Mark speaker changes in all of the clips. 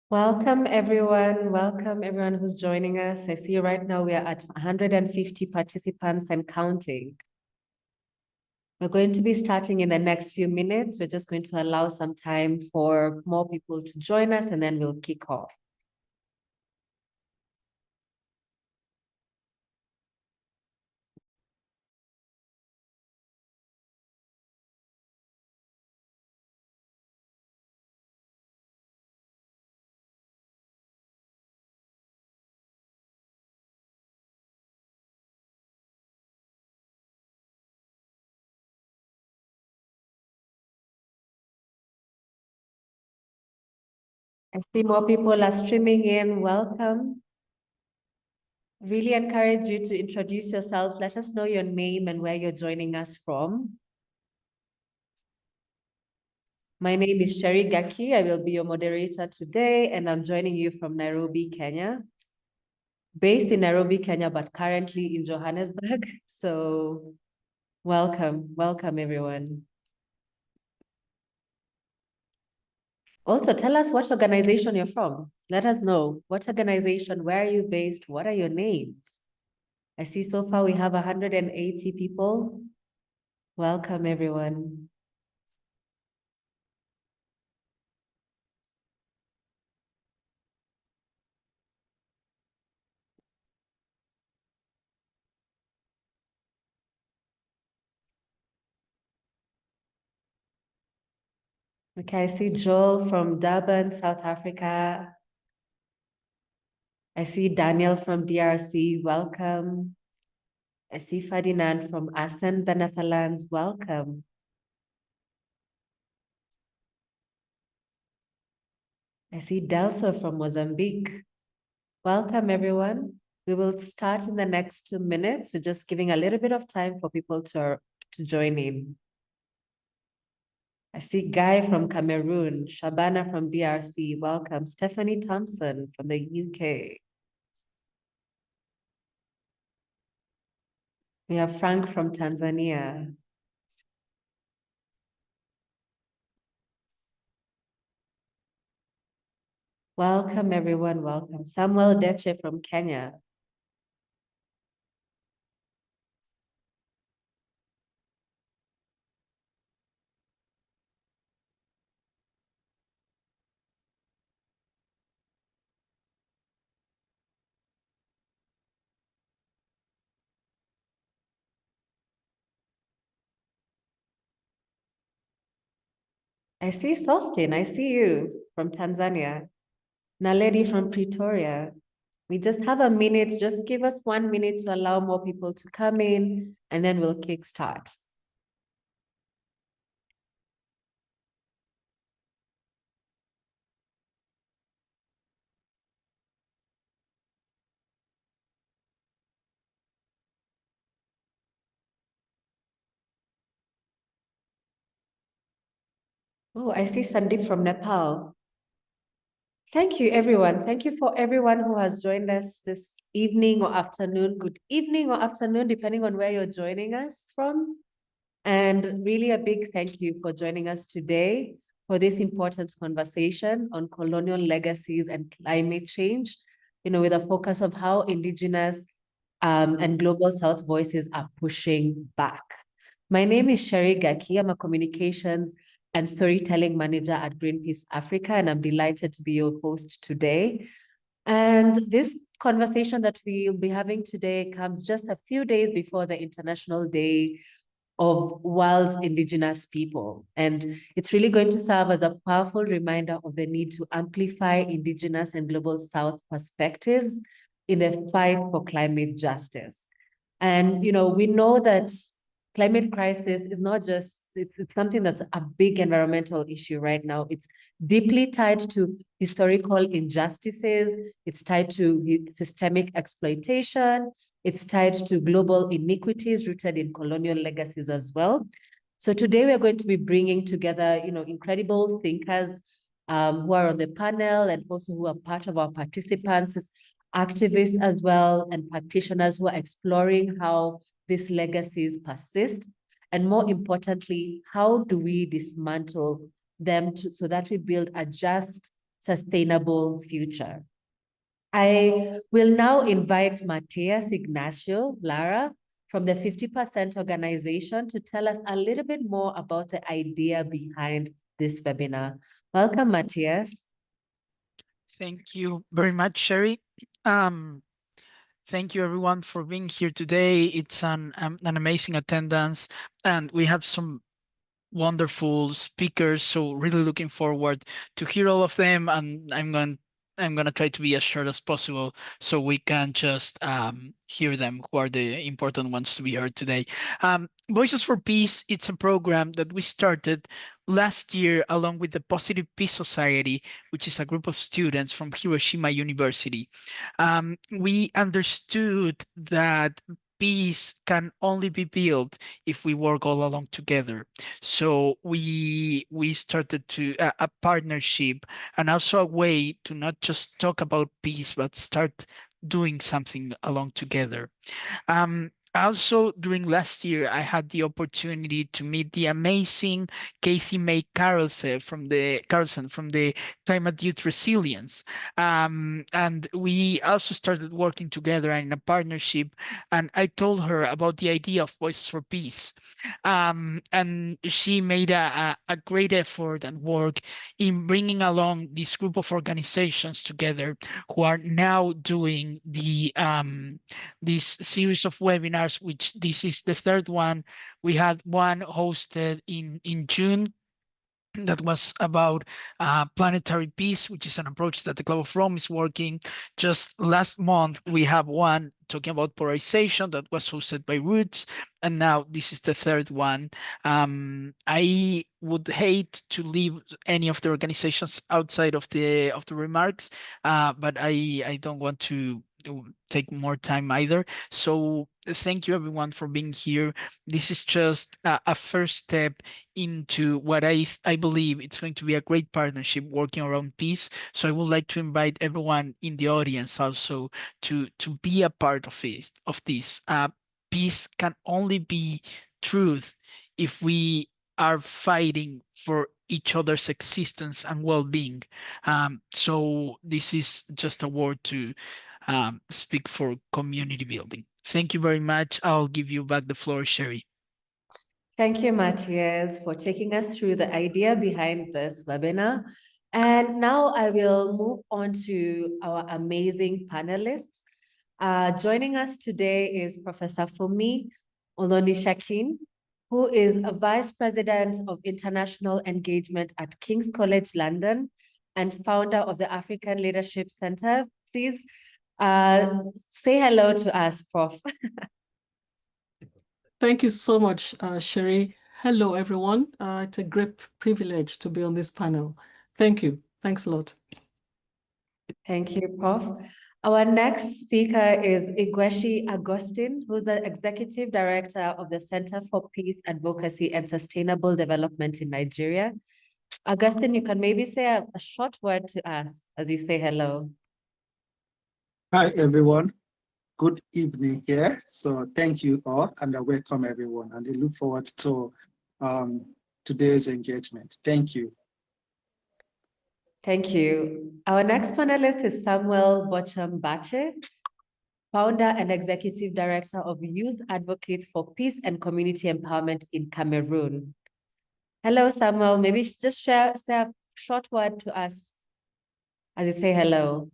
Speaker 1: Welcome everyone who's joining us. I see right now we are at 150 participants and counting. We're going to be starting in the next few minutes. We're just going to allow some time for more people to join us and then we'll kick off. I see more people are streaming in. Welcome. Really encourage you to introduce yourself. Let us know your name and where you're joining us from. My name is Sherry Gaki. I will be your moderator today, and I'm joining you from Nairobi, Kenya. Based in Nairobi, Kenya, but currently in Johannesburg. So welcome everyone. Also, tell us what organization you're from. Let us know what organization, where are you based, what are your names? I see so far we have 180 people. Welcome everyone. Okay, I see Joel from Durban, South Africa. I see Daniel from DRC, welcome. I see Ferdinand from Assen, the Netherlands, welcome. I see Delso from Mozambique. Welcome, everyone. We will start in the next 2 minutes. We're just giving a little bit of time for people to join in. I see Guy from Cameroon, Shabana from DRC, welcome. Stephanie Thompson from the UK. We have Frank from Tanzania. Welcome, everyone, welcome. Samuel Deche from Kenya. I see Sostin, I see you from Tanzania. Naledi from Pretoria. We just have a minute, just give us 1 minute to allow more people to come in and then we'll kickstart. Oh, I see Sandeep from Nepal. Thank you, everyone. Thank you for everyone who has joined us this evening or afternoon. Good evening or afternoon, depending on where you're joining us from. And really a big thank you for joining us today for this important conversation on colonial legacies and climate change, with a focus of how Indigenous and Global South voices are pushing back. My name is Sherry Gaki. I'm a communications and storytelling manager at Greenpeace Africa, and I'm delighted to be your host today. And this conversation that we'll be having today comes just a few days before the International Day of World's Indigenous People. And it's really going to serve as a powerful reminder of the need to amplify Indigenous and Global South perspectives in the fight for climate justice. And, we know that climate crisis is not just, it's something that's a big environmental issue right now. It's deeply tied to historical injustices. It's tied to systemic exploitation. It's tied to global inequities rooted in colonial legacies as well. So today we're going to be bringing together, incredible thinkers who are on the panel and also who are part of our participants, activists as well, and practitioners who are exploring how these legacies persist. And more importantly, how do we dismantle them so that we build a just, sustainable future. I will now invite Matias Ignacio Lara from the 50% organization to tell us a little bit more about the idea behind this webinar. Welcome, Matias.
Speaker 2: Thank you very much, Sherry. Thank you everyone for being here today. It's an amazing attendance, and we have some wonderful speakers, so really looking forward to hear all of them, and I'm gonna try to be as short as possible so we can just hear them, who are the important ones to be heard today. Voices for Peace, it's a program that we started last year along with the Positive Peace Society, which is a group of students from Hiroshima University. We understood that peace can only be built if we work all along together. So we started to a partnership, and also a way to not just talk about peace, but start doing something along together. Also, during last year, I had the opportunity to meet the amazing Kathy May Carlson from the Climate Youth Resilience, and we also started working together in a partnership. And I told her about the idea of Voices for Peace, and she made a great effort and work in bringing along this group of organizations together, who are now doing this series of webinars, which this is the third one. We had one hosted in June that was about planetary peace, which is an approach that the Club of Rome is working. Just last month, we have one talking about polarization that was hosted by Roots, and now this is the third one. I would hate to leave any of the organizations outside of the remarks, but I don't want to take more time either. So thank you everyone for being here. This is just a first step into what I believe it's going to be a great partnership working around peace. So I would like to invite everyone in the audience also to be a part of this. Peace can only be truth if we are fighting for each other's existence and well-being. So this is just a word to speak for community building. Thank you very much. I'll give you back the floor, Sherry.
Speaker 1: Thank you, Matthias, for taking us through the idea behind this webinar. And now I will move on to our amazing panelists. Joining us today is Professor Fumi Olonishakin, who is a Vice President of International Engagement at King's College London and founder of the African Leadership Center. Please say hello to us, Prof.
Speaker 3: Thank you so much, Sherry. Hello, everyone. It's a great privilege to be on this panel. Thank you. Thanks a lot.
Speaker 1: Thank you, Prof. Our next speaker is Igweshi Agustin, who's the Executive Director of the Center for Peace, Advocacy, and Sustainable Development in Nigeria. Agustin, you can maybe say a short word to us as you say hello.
Speaker 4: Hi, everyone. Good evening here. So thank you all, and I welcome everyone, and I look forward to today's engagement. Thank you.
Speaker 1: Thank you. Our next panelist is Samuel Bocham Bache, founder and executive director of Youth Advocates for Peace and Community Empowerment in Cameroon. Hello, Samuel. Maybe just say a short word to us as you say hello.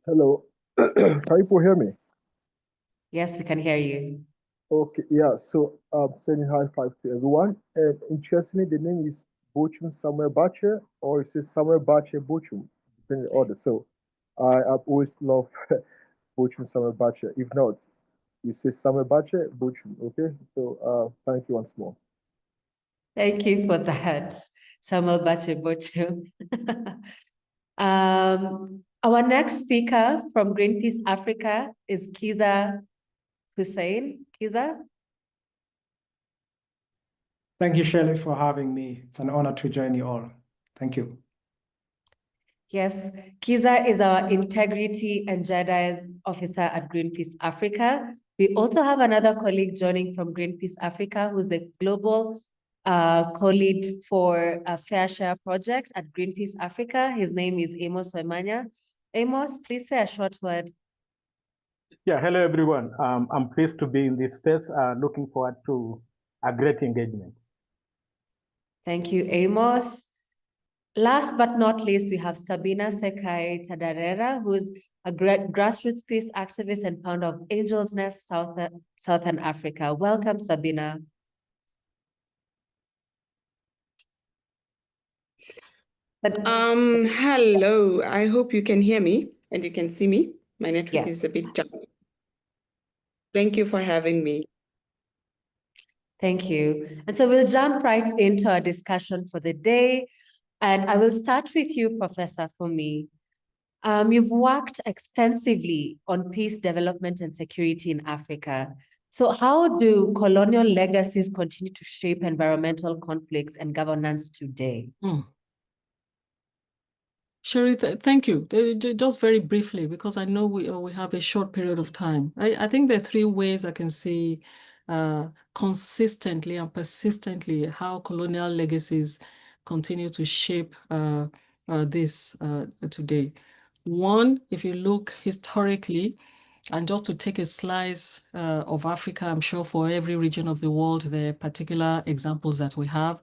Speaker 5: Hello. Can people hear me?
Speaker 1: Yes, we can hear you. Okay,
Speaker 5: yeah. So sending high five to everyone. And interestingly, the name is Bochum Samuel Bache, or it says Samuel Bache Bochum, depending on the order. So I've always loved Bochum Samuel Bache. If not, you say Samuel Bache Bochum. Okay. So thank you once more.
Speaker 1: Thank you for that, Samuel Bache Bochum. Our next speaker from Greenpeace Africa is Kiza Hussein. Kiza?
Speaker 6: Thank you, Shirley, for having me. It's an honor to join you all. Thank you.
Speaker 1: Yes, Kiza is our Integrity and Justice Officer at Greenpeace Africa. We also have another colleague joining from Greenpeace Africa, who's a Global co-lead for a Fair Share project at Greenpeace Africa. His name is Amos Wemanya. Amos, please say a short word.
Speaker 7: Yeah, hello everyone. I'm pleased to be in this space. Looking forward to a great engagement.
Speaker 1: Thank you, Amos. Last but not least, we have Sabina Sekai Tadarera, who's a grassroots peace activist and founder of Angel's Nest Southern Africa. Welcome, Sabina.
Speaker 8: Hello, I hope you can hear me and you can see me. My network is a bit jumpy. Thank you for having me.
Speaker 1: Thank you. And so we'll jump right into our discussion for the day. And I will start with you, Professor Fumi. You've worked extensively on peace, development, and security in Africa. So how do colonial legacies continue to shape environmental conflicts and governance today?
Speaker 3: Sherry, thank you. Just very briefly, because I know we have a short period of time. I think there are three ways I can see consistently and persistently how colonial legacies continue to shape this today. One, if you look historically, and just to take a slice of Africa, I'm sure for every region of the world, there are particular examples that we have.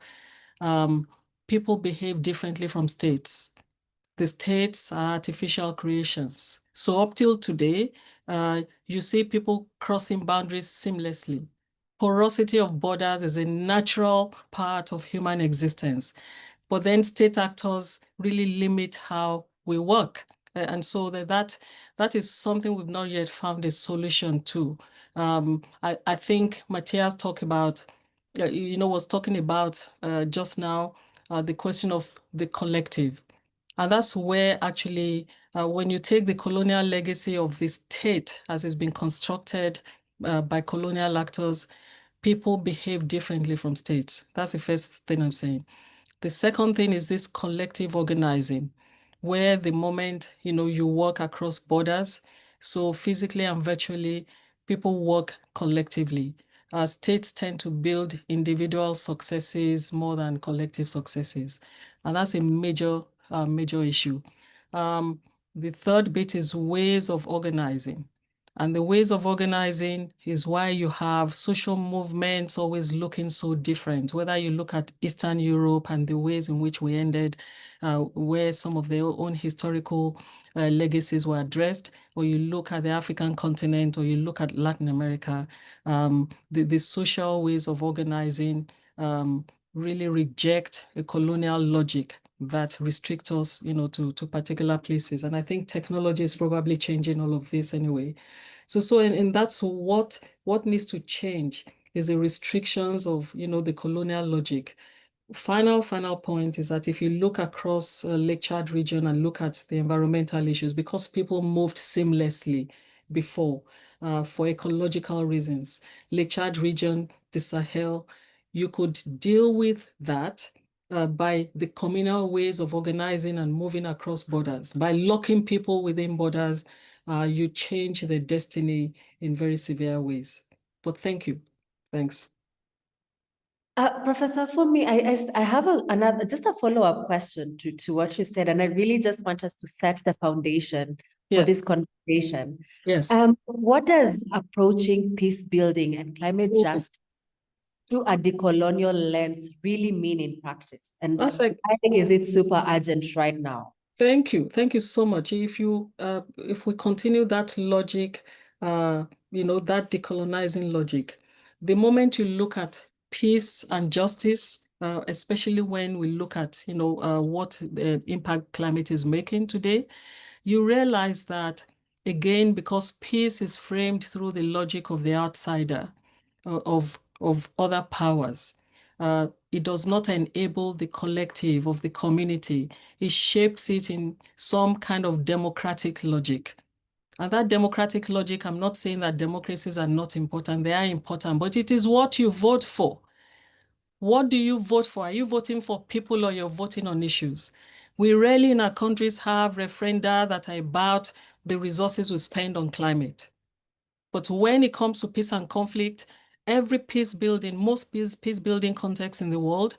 Speaker 3: People behave differently from states. The states are artificial creations. So up till today, you see people crossing boundaries seamlessly. Porosity of borders is a natural part of human existence. But then state actors really limit how we work. And so that is something we've not yet found a solution to. I think Matthias talked about, was talking about just now, the question of the collective. And that's where actually, when you take the colonial legacy of the state as it's been constructed by colonial actors, people behave differently from states. That's the first thing I'm saying. The second thing is this collective organizing, where the moment, you work across borders, so physically and virtually, people work collectively. States tend to build individual successes more than collective successes. And that's a major issue. The third bit is ways of organizing. And the ways of organizing is why you have social movements always looking so different, whether you look at Eastern Europe and the ways in which we ended, where some of their own historical legacies were addressed, or you look at the African continent, or you look at Latin America, the social ways of organizing really reject a colonial logic that restricts us, to particular places. And I think technology is probably changing all of this anyway. And that's what needs to change is the restrictions of, the colonial logic. Final point is that if you look across Lake Chad region and look at the environmental issues, because people moved seamlessly before for ecological reasons, Lake Chad region, the Sahel, you could deal with that by the communal ways of organizing and moving across borders. By locking people within borders, you change the destiny in very severe ways. But thank you. Thanks.
Speaker 1: Professor Fumi, I have just a follow-up question to what you've said, and I really just want us to set the foundation for this conversation.
Speaker 3: Yes.
Speaker 1: What does approaching peace building and climate justice through a decolonial lens really mean in practice? And I think is it super urgent right now?
Speaker 3: Thank you. Thank you so much. If we continue that logic, that decolonizing logic, the moment you look at peace and justice, especially when we look at, what the impact climate is making today, you realize that, again, because peace is framed through the logic of the outsider, of other powers, it does not enable the collective of the community. It shapes it in some kind of democratic logic. And that democratic logic, I'm not saying that democracies are not important. They are important, but it is what you vote for. What do you vote for? Are you voting for people or you're voting on issues? We rarely in our countries have referenda that are about the resources we spend on climate. But when it comes to peace and conflict, every peace building, most peace building contexts in the world,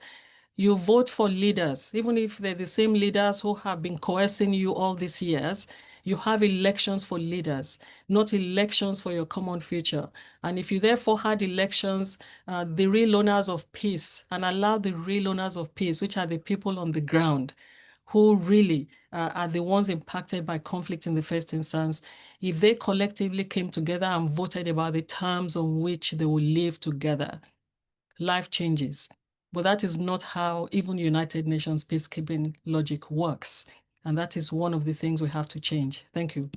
Speaker 3: you vote for leaders, even if they're the same leaders who have been coercing you all these years. You have elections for leaders, not elections for your common future. And if you therefore had elections, the real owners of peace, and allow the real owners of peace, which are the people on the ground, who really are the ones impacted by conflict in the first instance, if they collectively came together and voted about the terms on which they will live together, life changes. But that is not how even United Nations peacekeeping logic works. And that is one of the things we have to change. Thank you.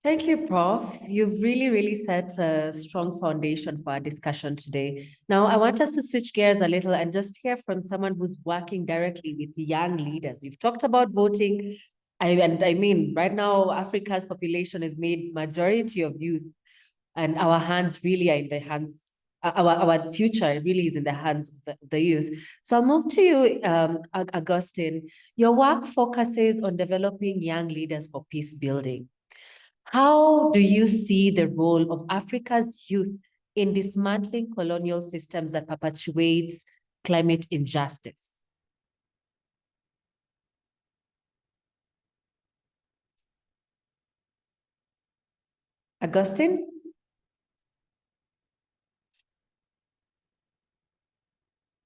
Speaker 1: Thank you, Prof. You've really set a strong foundation for our discussion today. Now, I want us to switch gears a little and just hear from someone who's working directly with young leaders. You've talked about voting. I mean, right now, Africa's population is made majority of youth, and our hands really are in the hands, our future really is in the hands of the youth. So I'll move to you, Augustine. Your work focuses on developing young leaders for peace building. How do you see the role of Africa's youth in dismantling colonial systems that perpetuates climate injustice? Augustine?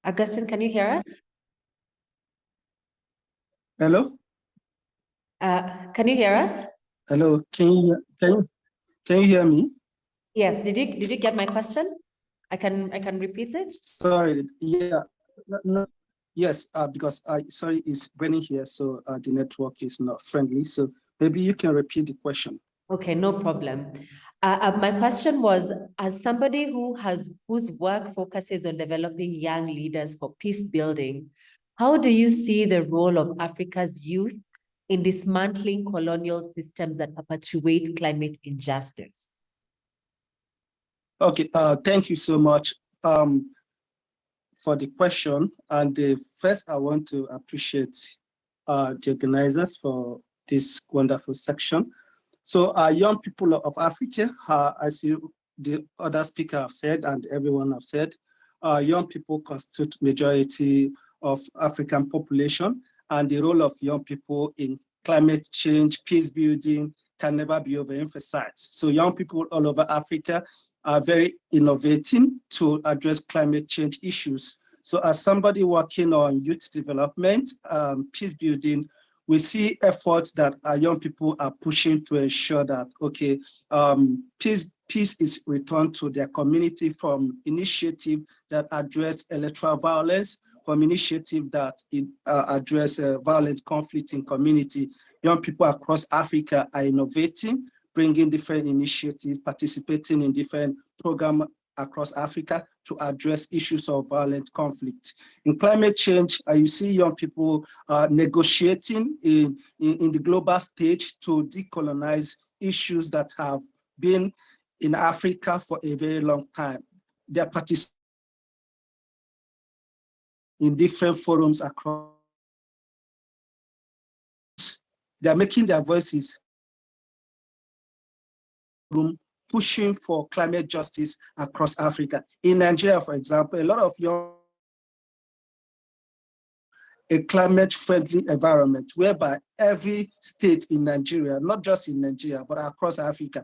Speaker 1: Augustine, can you hear us?
Speaker 4: Hello?
Speaker 1: Can you hear us?
Speaker 4: Hello, can you hear me?
Speaker 1: Yes, did you get my question? I can repeat it.
Speaker 4: Sorry, yeah, no, yes, because sorry, it's raining here, so the network is not friendly. So maybe you can repeat the question.
Speaker 1: Okay, no problem. My question was, as somebody whose work focuses on developing young leaders for peace building, how do you see the role of Africa's youth in dismantling colonial systems that perpetuate climate injustice?
Speaker 4: Okay, thank you so much for the question. And first, I want to appreciate the organizers for this wonderful section. So young people of Africa, as the other speaker have said and everyone have said, young people constitute majority of African population, and the role of young people in climate change, peace building can never be overemphasized. So young people all over Africa are very innovating to address climate change issues. So as somebody working on youth development, peace building, we see efforts that our young people are pushing to ensure that, okay, peace is returned to their community, from initiative that address electoral violence, from initiative that address violent conflict in community. Young people across Africa are innovating, bringing different initiatives, participating in different programs across Africa to address issues of violent conflict. In climate change, you see young people negotiating in the global stage to decolonize issues that have been in Africa for a very long time. They are participating in different forums across. They are making their voices pushing for climate justice across Africa. In Nigeria, for example, a lot of a climate-friendly environment whereby every state in Nigeria, not just in Nigeria, but across Africa,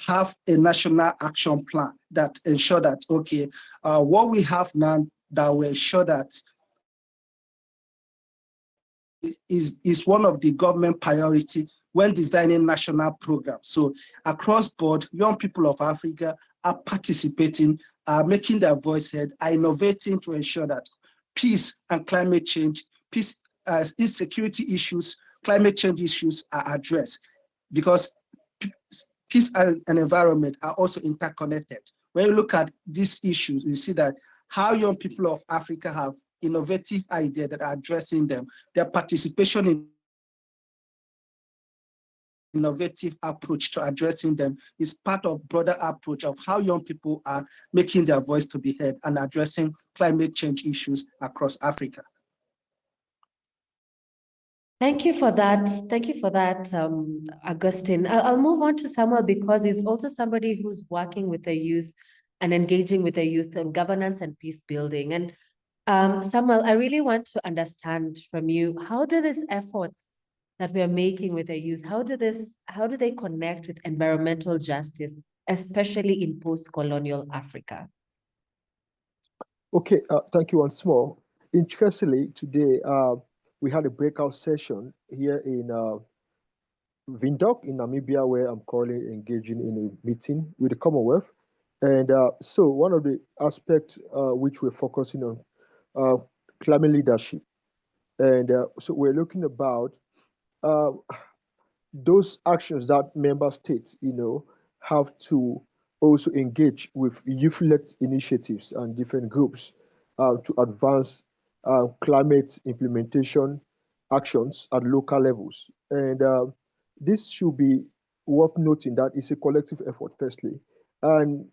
Speaker 4: have a national action plan that ensure that, okay, what we have now that will ensure that is one of the government priority when designing national programs. So across board, young people of Africa are participating, are making their voice heard, are innovating to ensure that peace and climate change, peace, insecurity issues, climate change issues are addressed, because peace and environment are also interconnected. When you look at these issues, you see that how young people of Africa have innovative ideas that are addressing them. Their participation in innovative approach to addressing them is part of broader approach of how young people are making their voice to be heard and addressing climate change issues across Africa.
Speaker 1: Thank you for that. Thank you for that, Augustine. I'll move on to Samuel, because he's also somebody who's working with the youth and engaging with the youth on governance and peace building. And Samuel, I really want to understand from you, how do these efforts that we are making with the youth, how do they connect with environmental justice, especially in post-colonial Africa?
Speaker 5: Okay, thank you once more. Interestingly, today we had a breakout session here in Windhoek in Namibia, where I'm currently engaging in a meeting with the Commonwealth. And so one of the aspects which we're focusing on, climate leadership. And so we're looking about those actions that member states, have to also engage with youth-led initiatives and different groups to advance climate implementation actions at local levels. And this should be worth noting that it's a collective effort, firstly. And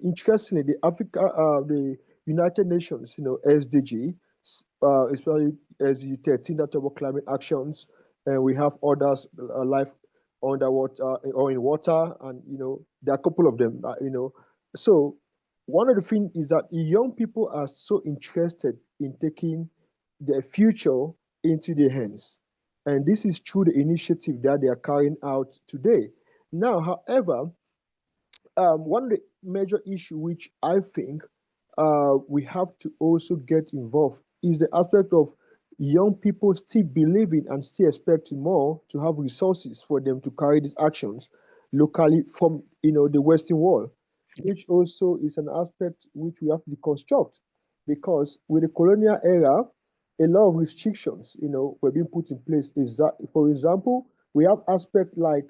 Speaker 5: interestingly, the United Nations, SDG, especially SDG 13, that about climate actions, and we have others, life underwater or in water, and there are a couple of them, So one of the things is that young people are so interested in taking their future into their hands, and this is through the initiative that they are carrying out today. Now, however, one of the major issue which I think we have to also get involved is the aspect of young people still believing and still expecting more to have resources for them to carry these actions locally from the Western world, which also is an aspect which we have to deconstruct, because with the colonial era, a lot of restrictions were being put in place. Is that, for example, we have aspects like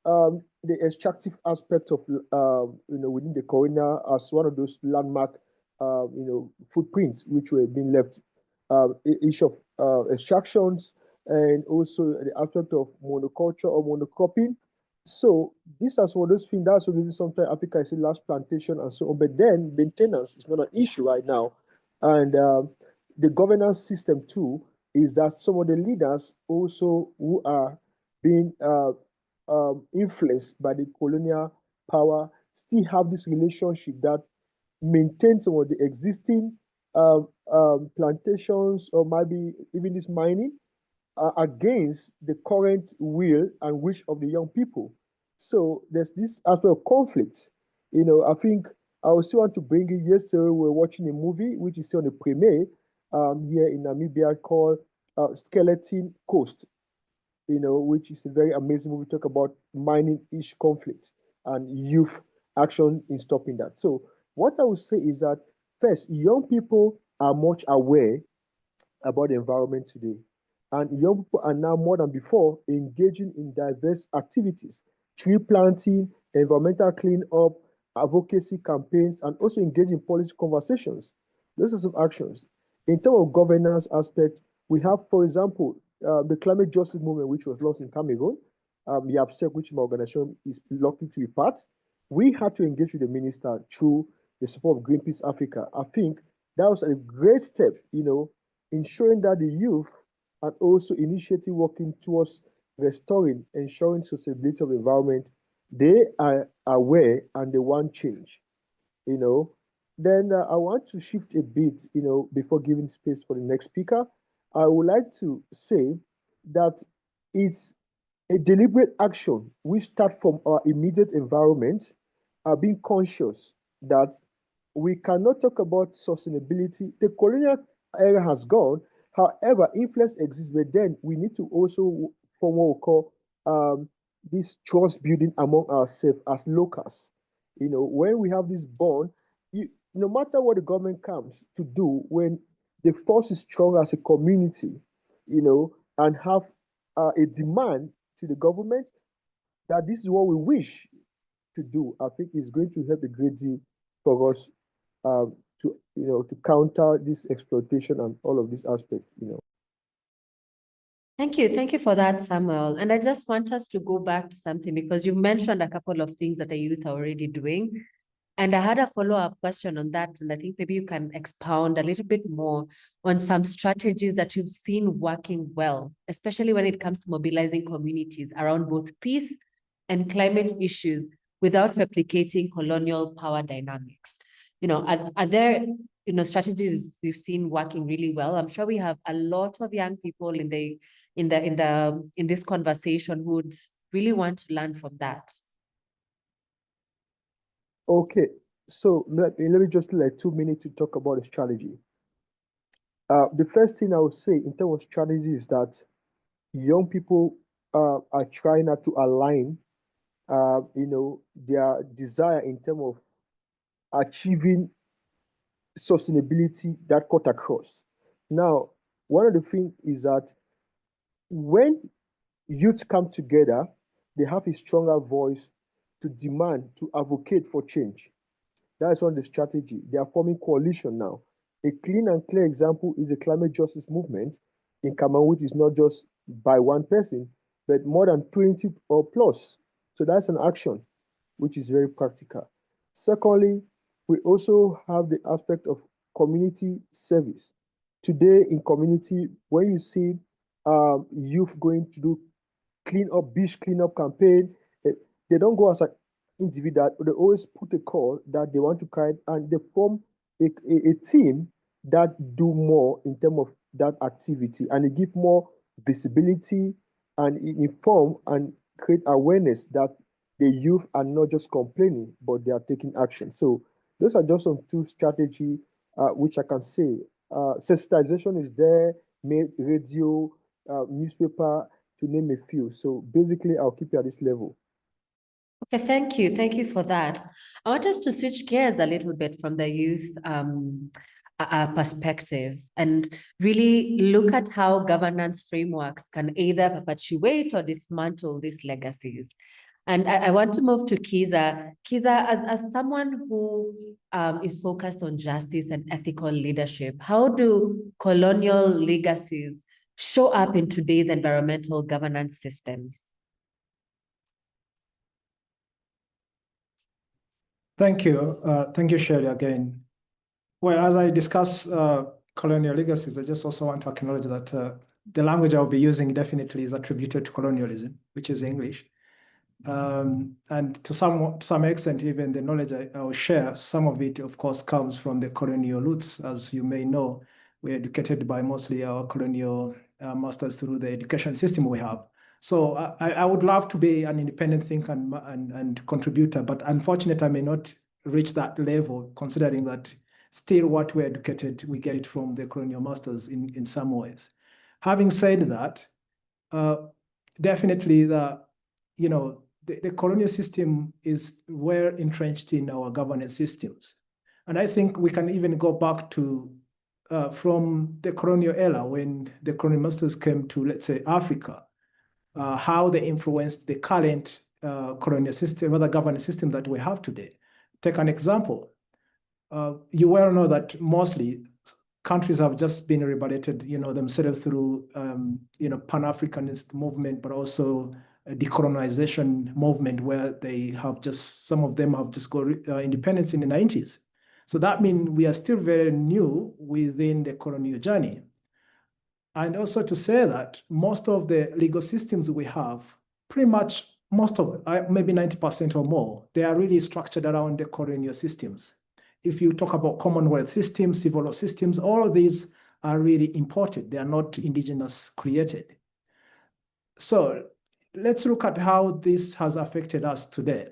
Speaker 5: the extractive aspect of within the Colonial as one of those landmark footprints which were being left, issue of extractions, and also the aspect of monoculture or monocropping. So these are some of those things. That's what sometimes Africa is a large plantation and so on. But then maintenance is not an issue right now, and the governance system too is that some of the leaders also who are being influenced by the colonial power still have this relationship that maintains some of the existing plantations, or maybe even this mining, against the current will and wish of the young people. So there's this aspect of conflict. I think I also want to bring in, yesterday we were watching a movie which is on the premiere here in Namibia called Skeleton Coast, which is a very amazing movie. Talk about mining-ish conflict and youth action in stopping that. So what I would say is that, first, young people are much aware about the environment today. And young people are now more than before engaging in diverse activities, tree planting, environmental cleanup, advocacy campaigns, and also engaging in policy conversations. Those are some actions. In terms of governance aspect, we have, for example, the climate justice movement, which was launched in Cameroon, the APSEC, which my organization is lucky to be part. We had to engage with the minister through the support of Greenpeace Africa. I think that was a great step, ensuring that the youth and also initiative working towards restoring, ensuring sustainability of the environment, they are aware and they want change, Then I want to shift a bit, before giving space for the next speaker. I would like to say that it's a deliberate action. We start from our immediate environment, being conscious that we cannot talk about sustainability. The colonial era has gone. However, influence exists, but then we need to also form what we call this trust building among ourselves as locals. When we have this bond, no matter what the government comes to do, when the force is strong as a community, and have a demand to the government that this is what we wish to do, I think it's going to help a great deal for us to counter this exploitation and all of these aspects.
Speaker 1: Thank you for that, Samuel. And I just want us to go back to something, because you mentioned a couple of things that the youth are already doing. And I had a follow-up question on that, and I think maybe you can expound a little bit more on some strategies that you've seen working well, especially when it comes to mobilizing communities around both peace and climate issues without replicating colonial power dynamics? Are there strategies we've seen working really well? I'm sure we have a lot of young people in this conversation who would really want to learn from that.
Speaker 5: Okay, so let me just like 2 minutes to talk about the strategy. The first thing I would say in terms of strategy is that young people are trying not to align, their desire in terms of achieving sustainability that cut across. Now, one of the things is that when youth come together, they have a stronger voice to demand, to advocate for change. That is one of the strategy. They are forming coalition now. A clean and clear example is the climate justice movement in Cameroon, which is not just by one person, but more than 20 or plus. So that's an action, which is very practical. Secondly, we also have the aspect of community service. Today in community, when you see youth going to do beach cleanup campaign, they don't go as an individual, they always put a call that they want to carry, and they form a team that do more in terms of that activity, and they give more visibility and inform and create awareness that the youth are not just complaining, but they are taking action. So those are just some two strategies which I can say. Sensitization is there, radio, newspaper, to name a few. So basically, I'll keep it at this level.
Speaker 1: Okay, thank you. Thank you for that. I want us to switch gears a little bit from the youth perspective and really look at how governance frameworks can either perpetuate or dismantle these legacies. And I want to move to Kiza. Kiza, as someone who is focused on justice and ethical leadership, how do colonial legacies show up in today's environmental governance systems?
Speaker 6: Thank you. Thank you, Shirley, again. Well, as I discuss colonial legacies, I just also want to acknowledge that the language I'll be using definitely is attributed to colonialism, which is English. And to some extent, even the knowledge I will share, some of it, of course, comes from the colonial roots. As you may know, we're educated by mostly our colonial masters through the education system we have. So I would love to be an independent thinker and contributor, but unfortunately, I may not reach that level, considering that still what we're educated, we get it from the colonial masters in some ways. Having said that, definitely the colonial system is well entrenched in our governance systems. And I think we can even go back to from the colonial era when the colonial masters came to, let's say, Africa, how they influenced the current colonial system, or the governance system that we have today. Take an example. You well know that mostly countries have just been liberated, themselves through, Pan-Africanist movement, but also a decolonization movement where they have some of them have just got independence in the 90s. So that means we are still very new within the colonial journey. And also to say that most of the legal systems we have, pretty much most of it, maybe 90% or more, they are really structured around the colonial systems. If you talk about Commonwealth systems, civil law systems, all of these are really imported. They are not indigenous created. So let's look at how this has affected us today.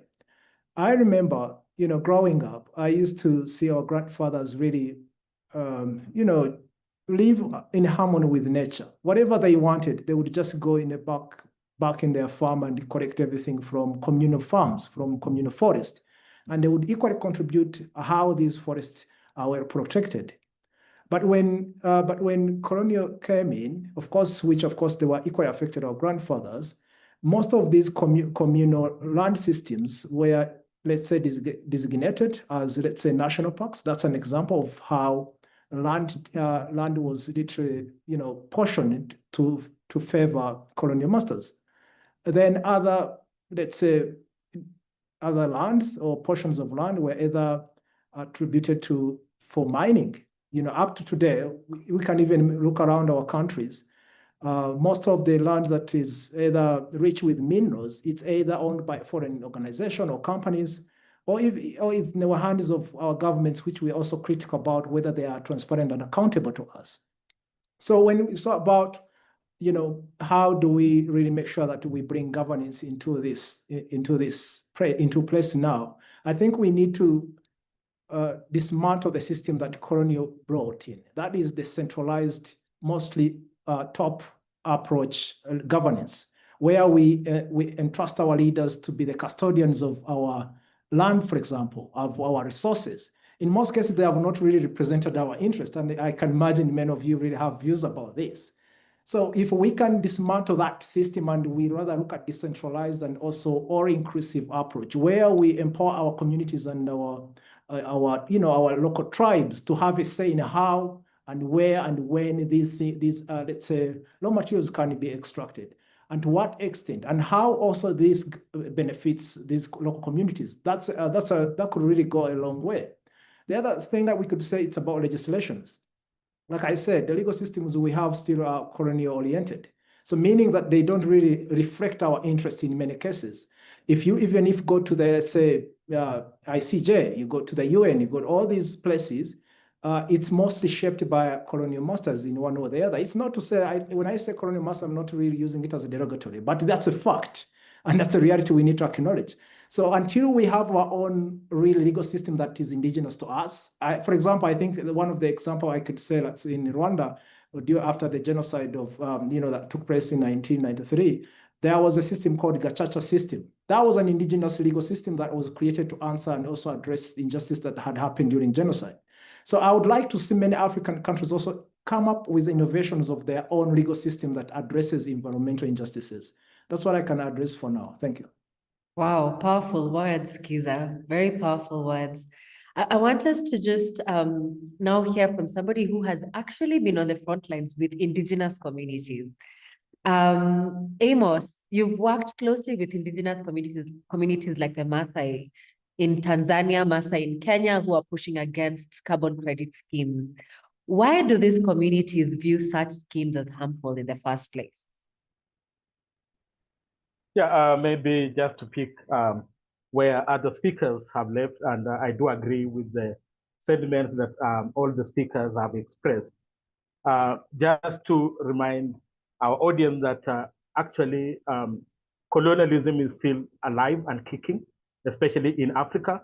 Speaker 6: I remember, growing up, I used to see our grandfathers really, live in harmony with nature. Whatever they wanted, they would just go in the back in their farm and collect everything from communal farms, from communal forest. And they would equally contribute how these forests were protected. But when colonial came in, of course, they were equally affected our grandfathers, most of these communal land systems were, let's say, designated as, let's say, national parks. That's an example of how land was literally, portioned to favor colonial masters. Then other, let's say, other lands or portions of land were either attributed for mining. Up to today, we can even look around our countries. Most of the land that is either rich with minerals, it's either owned by foreign organizations or companies, or it's in the hands of our governments, which we're also critical about whether they are transparent and accountable to us. So when we talk about, how do we really make sure that we bring governance into place now? I think we need to dismantle the system that Colonial brought in. That is the centralized, mostly top approach governance, where we entrust our leaders to be the custodians of our land, for example, of our resources. In most cases, they have not really represented our interest, and I can imagine many of you really have views about this. So if we can dismantle that system and we rather look at decentralized and also all-inclusive approach, where we empower our communities and our local tribes to have a say in how and where and when these let's say raw materials can be extracted, and to what extent, and how also this benefits these local communities. That could really go a long way. The other thing that we could say, it's about legislations. Like I said, the legal systems we have still are colonial oriented. So meaning that they don't really reflect our interest in many cases. Even if you go to the, say, ICJ, you go to the UN, you go to all these places, it's mostly shaped by colonial masters in one or the other. It's not to say, when I say colonial master, I'm not really using it as a derogatory, but that's a fact. And that's a reality we need to acknowledge. So until we have our own real legal system that is indigenous to us, for example, I think one of the example I could say that's in Rwanda, after the genocide of, that took place in 1993, there was a system called the Gacaca system. That was an indigenous legal system that was created to answer and also address the injustice that had happened during genocide. So I would like to see many African countries also come up with innovations of their own legal system that addresses environmental injustices. That's what I can address for now. Thank you.
Speaker 1: Wow, powerful words, Kiza. Very powerful words. I want us to just now hear from somebody who has actually been on the front lines with indigenous communities. Amos, you've worked closely with indigenous communities like the Maasai in Tanzania, Maasai in Kenya, who are pushing against carbon credit schemes. Why do these communities view such schemes as harmful in the first place?
Speaker 7: Yeah, maybe just to pick where other speakers have left, and I do agree with the sentiments that all the speakers have expressed. Just to remind our audience that actually colonialism is still alive and kicking, especially in Africa.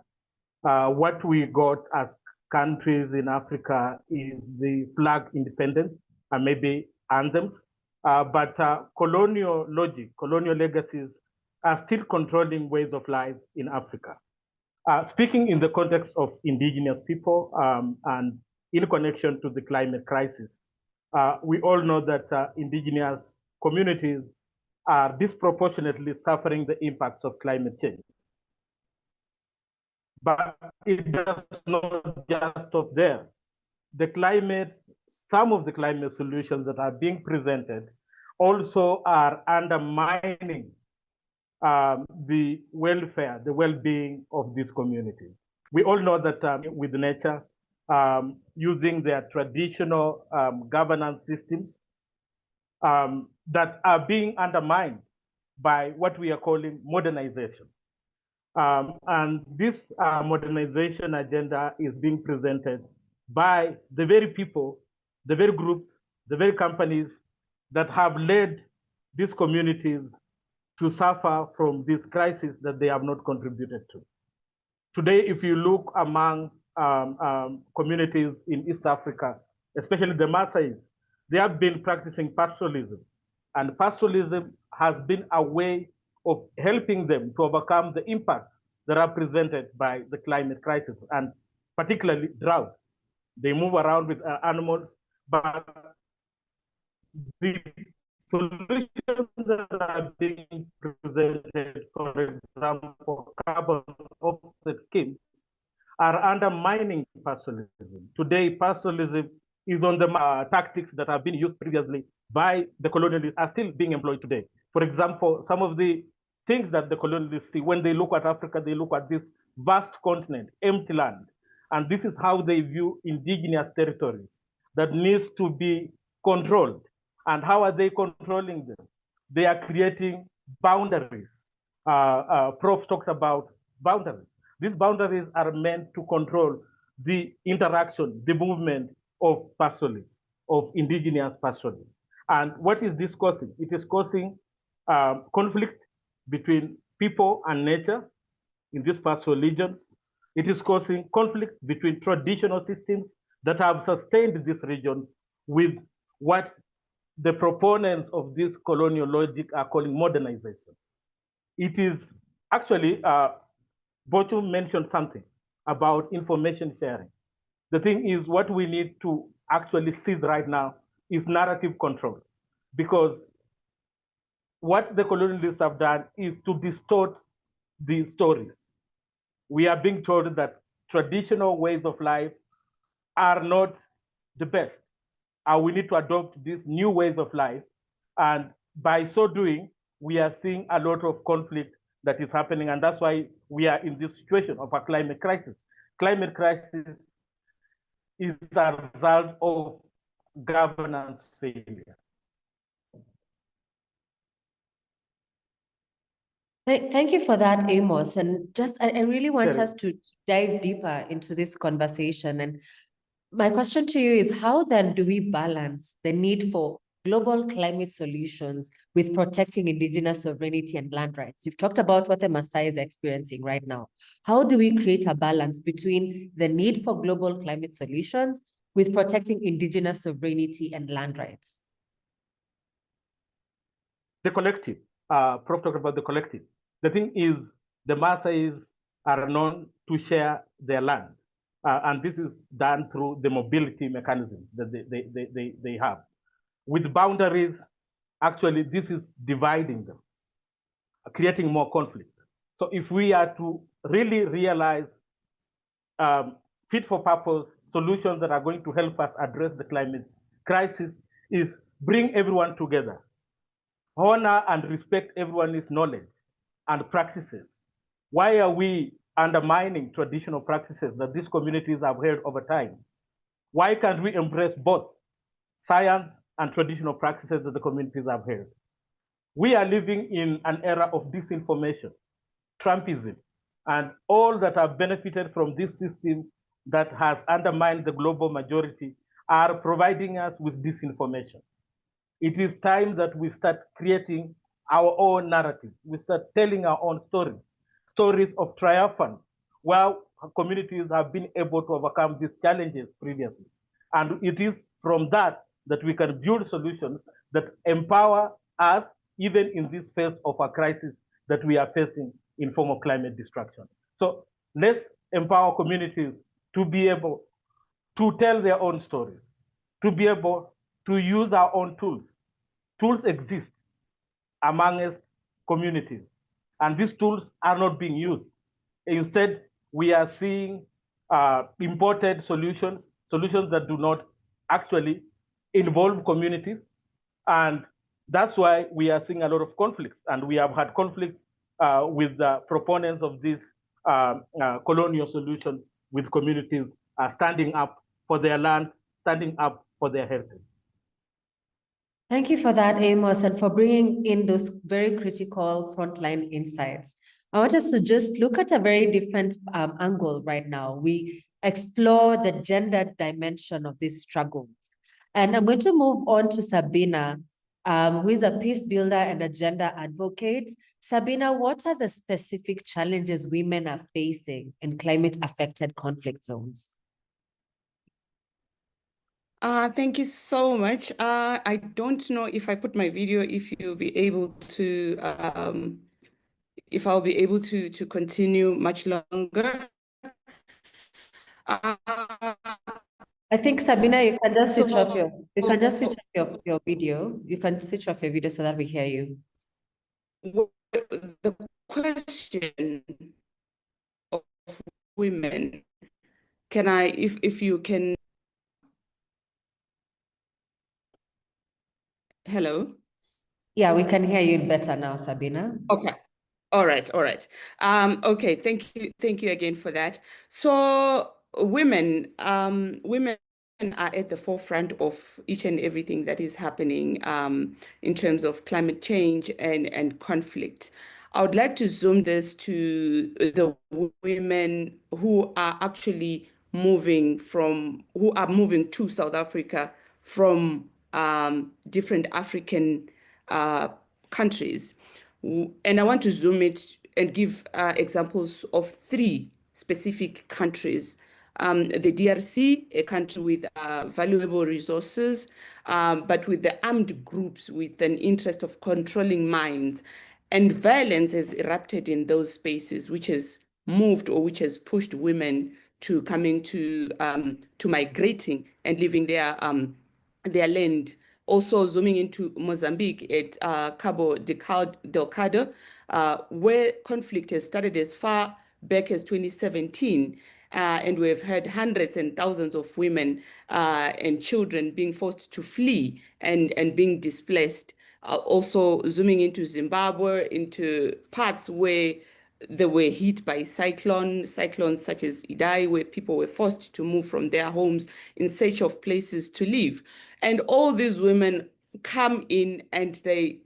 Speaker 7: What we got as countries in Africa is the flag independence and maybe anthems. But colonial logic, colonial legacies are still controlling ways of lives in Africa. Speaking in the context of indigenous people and in connection to the climate crisis, we all know that indigenous communities are disproportionately suffering the impacts of climate change. But it does not just stop there. Some of the climate solutions that are being presented also are undermining the welfare, the well-being of these communities. We all know that with nature, using their traditional governance systems that are being undermined by what we are calling modernization. And this modernization agenda is being presented by the very people, the very groups, the very companies that have led these communities to suffer from this crisis that they have not contributed to. Today, if you look among communities in East Africa, especially the Maasais, they have been practicing pastoralism. And pastoralism has been a way of helping them to overcome the impacts that are presented by the climate crisis, and particularly droughts. They move around with animals, but the solutions that are being presented, for example, carbon offset schemes, are undermining pastoralism. Today, pastoralism is on the tactics that have been used previously by the colonialists are still being employed today. For example, some of the things that the colonialists see when they look at Africa, they look at this vast continent, empty land. And this is how they view indigenous territories that needs to be controlled And how are they controlling them? They are creating boundaries. Prof talked about boundaries. These boundaries are meant to control the interaction, the movement of pastoralists, of indigenous pastoralists. And what is this causing? It is causing conflict between people and nature in these pastoral regions. It is causing conflict between traditional systems that have sustained these regions with what the proponents of this colonial logic are calling modernization. It is actually, Bochum mentioned something about information sharing. The thing is, what we need to actually seize right now is narrative control, because what the colonialists have done is to distort the stories. We are being told that traditional ways of life are not the best. We need to adopt these new ways of life. And by so doing, we are seeing a lot of conflict that is happening. And that's why we are in this situation of a climate crisis. Climate crisis is a result of governance failure.
Speaker 1: Thank you for that, Amos. And just, I really want us to dive deeper into this conversation. And my question to you is, how then do we balance the need for global climate solutions with protecting indigenous sovereignty and land rights? You've talked about what the Maasai is experiencing right now. How do we create a balance between the need for global climate solutions with protecting indigenous sovereignty and land rights?
Speaker 7: The collective, Prof talked about the collective. The thing is, the Maasais are known to share their land. And this is done through the mobility mechanisms that they have. With boundaries, actually, this is dividing them, creating more conflict. So if we are to really realize fit for purpose solutions that are going to help us address the climate crisis, is bring everyone together, honor and respect everyone's knowledge and practices. Why are we undermining traditional practices that these communities have held over time? Why can't we embrace both science and traditional practices that the communities have held? We are living in an era of disinformation, Trumpism, and all that have benefited from this system that has undermined the global majority are providing us with disinformation. It is time that we start creating our own narrative. We start telling our own stories, stories of triumphant, where communities have been able to overcome these challenges previously. And it is from that that we can build solutions that empower us, even in this phase of a crisis that we are facing in form of climate destruction. So let's empower communities to be able to tell their own stories, to be able to use our own tools. Tools exist amongst communities, and these tools are not being used. Instead, we are seeing imported solutions that do not actually involve communities. And that's why we are seeing a lot of conflicts. And we have had conflicts with the proponents of these colonial solutions, with communities standing up for their lands, standing up for their heritage.
Speaker 1: Thank you for that, Amos, and for bringing in those very critical frontline insights. I want us to just look at a very different angle right now. We explore the gender dimension of these struggles. And I'm going to move on to Sabina, who is a peace builder and a gender advocate. Sabina, what are the specific challenges women are facing in climate-affected conflict zones?
Speaker 8: Thank you so much. I don't know if I put my video, if you'll be able to, if I'll be able to continue much longer.
Speaker 1: I think, Sabina, you can just switch off your video. You can switch off your video so that we hear you.
Speaker 8: The question of women, can I, if you can. Hello?
Speaker 1: Yeah, we can hear you better now, Sabina.
Speaker 8: Okay. All right. Okay, thank you again for that. So women are at the forefront of each and everything that is happening in terms of climate change and conflict. I would like to zoom this to the women who are actually moving to South Africa from different African countries. And I want to zoom it and give examples of 3 specific countries. The DRC, a country with valuable resources, but with the armed groups with an interest of controlling minds. And violence has erupted in those spaces, which has moved or which has pushed women to coming to migrating and leaving their land. Also zooming into Mozambique at Cabo Delgado, where conflict has started as far back as 2017. And we've had hundreds and thousands of women and children being forced to flee and being displaced. Also zooming into Zimbabwe, into parts where they were hit by cyclones such as Idai, where people were forced to move from their homes in search of places to live. And all these women come in and they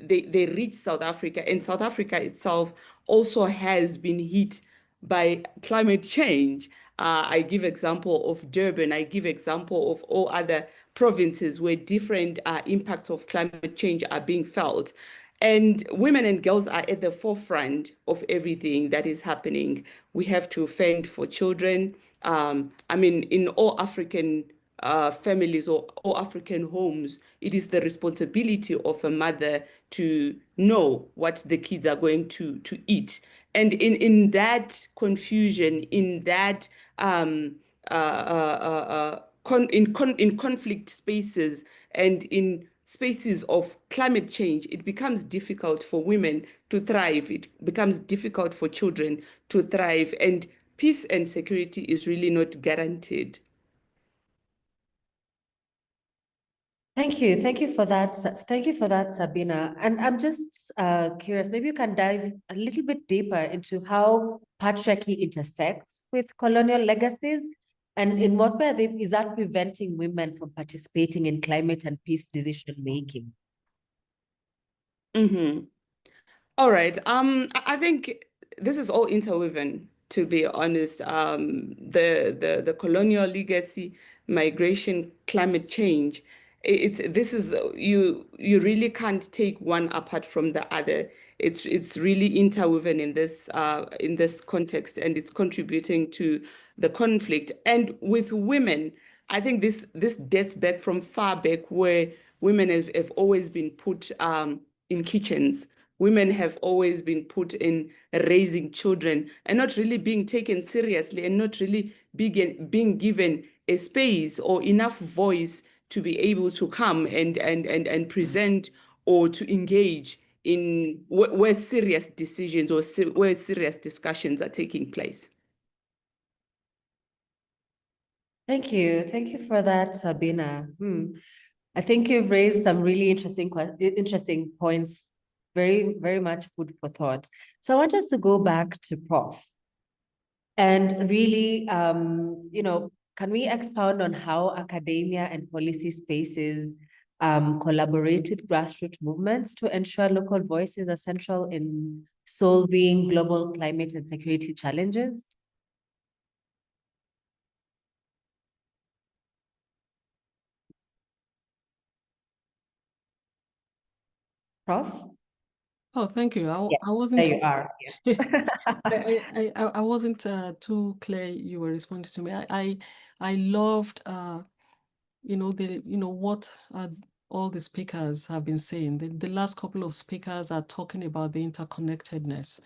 Speaker 8: reach South Africa, and South Africa itself also has been hit by climate change. I give example of Durban, I give example of all other provinces where different impacts of climate change are being felt. And women and girls are at the forefront of everything that is happening. We have to fend for children. I mean, in all African families or all African homes, it is the responsibility of a mother to know what the kids are going to eat. And in that confusion, in that in conflict spaces and in spaces of climate change, it becomes difficult for women to thrive. It becomes difficult for children to thrive, and peace and security is really not guaranteed.
Speaker 1: Thank you. Thank you for that. Thank you for that, Sabina. And I'm just curious, maybe you can dive a little bit deeper into how patriarchy intersects with colonial legacies, and in what way is that preventing women from participating in climate and peace decision making?
Speaker 8: Mm-hmm. All right. I think this is all interwoven, to be honest. The colonial legacy, migration, climate change. You really can't take one apart from the other. It's really interwoven in this context, and it's contributing to the conflict. And with women, I think this dates back from far back, where women have always been put in kitchens. Women have always been put in raising children and not really being taken seriously, and not really being given a space or enough voice to be able to come and present or to engage in where serious decisions or where serious discussions are taking place.
Speaker 1: Thank you. Thank you for that, Sabina. I think you've raised some really interesting points, very, very much food for thought. So I want us to go back to Prof. And really, can we expound on how academia and policy spaces collaborate with grassroots movements to ensure local voices are central in solving global climate and security challenges? Prof?
Speaker 3: Oh, thank you.
Speaker 1: I
Speaker 3: wasn't.
Speaker 1: There you are. Yeah.
Speaker 3: I wasn't too clear. You were responding to me. I loved what all the speakers have been saying. The last couple of speakers are talking about the interconnectedness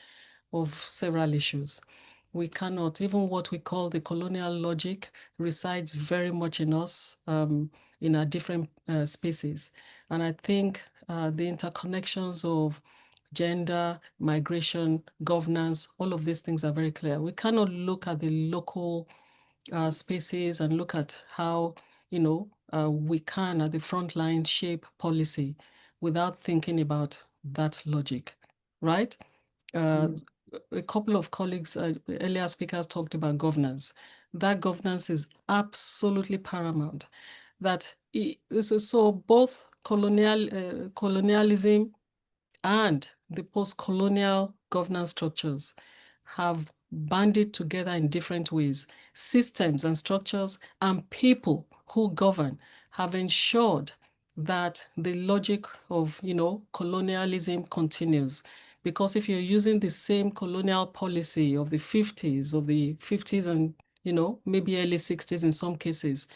Speaker 3: of several issues. We cannot, even what we call the colonial logic resides very much in us, in our different spaces. And I think the interconnections of gender, migration, governance, all of these things are very clear. We cannot look at the local spaces and look at how, we can at the front line shape policy without thinking about that logic, right? a couple of colleagues, earlier speakers talked about governance. That governance is absolutely paramount. So both colonialism and the post-colonial governance structures have banded together in different ways. Systems and structures and people who govern have ensured that the logic of, colonialism continues. Because if you're using the same colonial policy of the 50s and, maybe early 60s in some cases,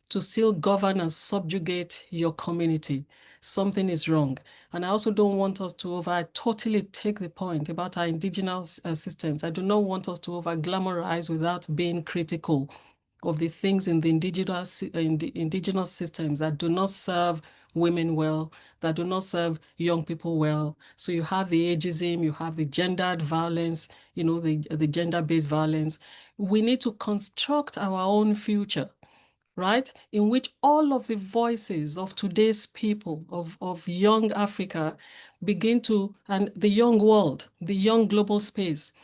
Speaker 3: to still govern and subjugate your community, something is wrong. And I also don't want us to I totally take the point about our indigenous systems. I do not want us to glamorize without being critical of the things in the indigenous systems that do not serve women well, that do not serve young people well. So you have the ageism, you have the gendered violence, the gender-based violence. We need to construct our own future, right? In which all of the voices of today's people, of young Africa, begin to, and the young world, the young global space,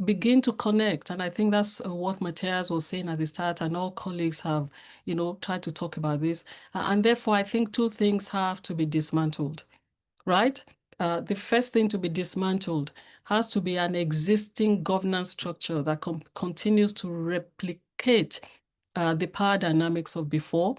Speaker 3: begin to connect. And I think that's what Matthias was saying at the start, and all colleagues have, tried to talk about this. And therefore, I think two things have to be dismantled, right? The first thing to be dismantled has to be an existing governance structure that continues to replicate the power dynamics of before.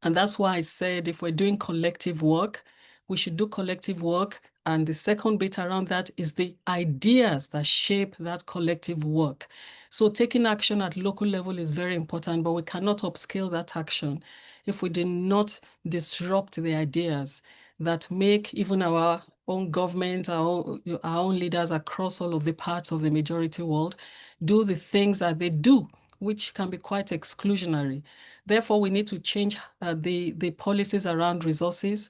Speaker 3: And that's why I said if we're doing collective work, we should do collective work. And the second bit around that is the ideas that shape that collective work. So taking action at local level is very important, but we cannot upscale that action if we do not disrupt the ideas that make even our own government, our own leaders across all of the parts of the majority world do the things that they do, which can be quite exclusionary. Therefore, we need to change the policies around resources.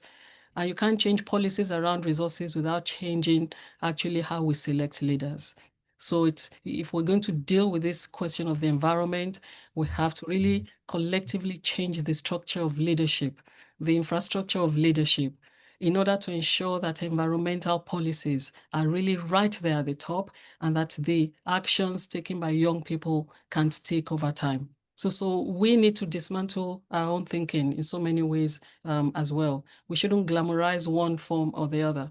Speaker 3: You can't change policies around resources without changing actually how we select leaders. So if we're going to deal with this question of the environment, we have to really collectively change the structure of leadership, the infrastructure of leadership, in order to ensure that environmental policies are really right there at the top and that the actions taken by young people can stick over time. So we need to dismantle our own thinking in so many ways as well. We shouldn't glamorize one form or the other.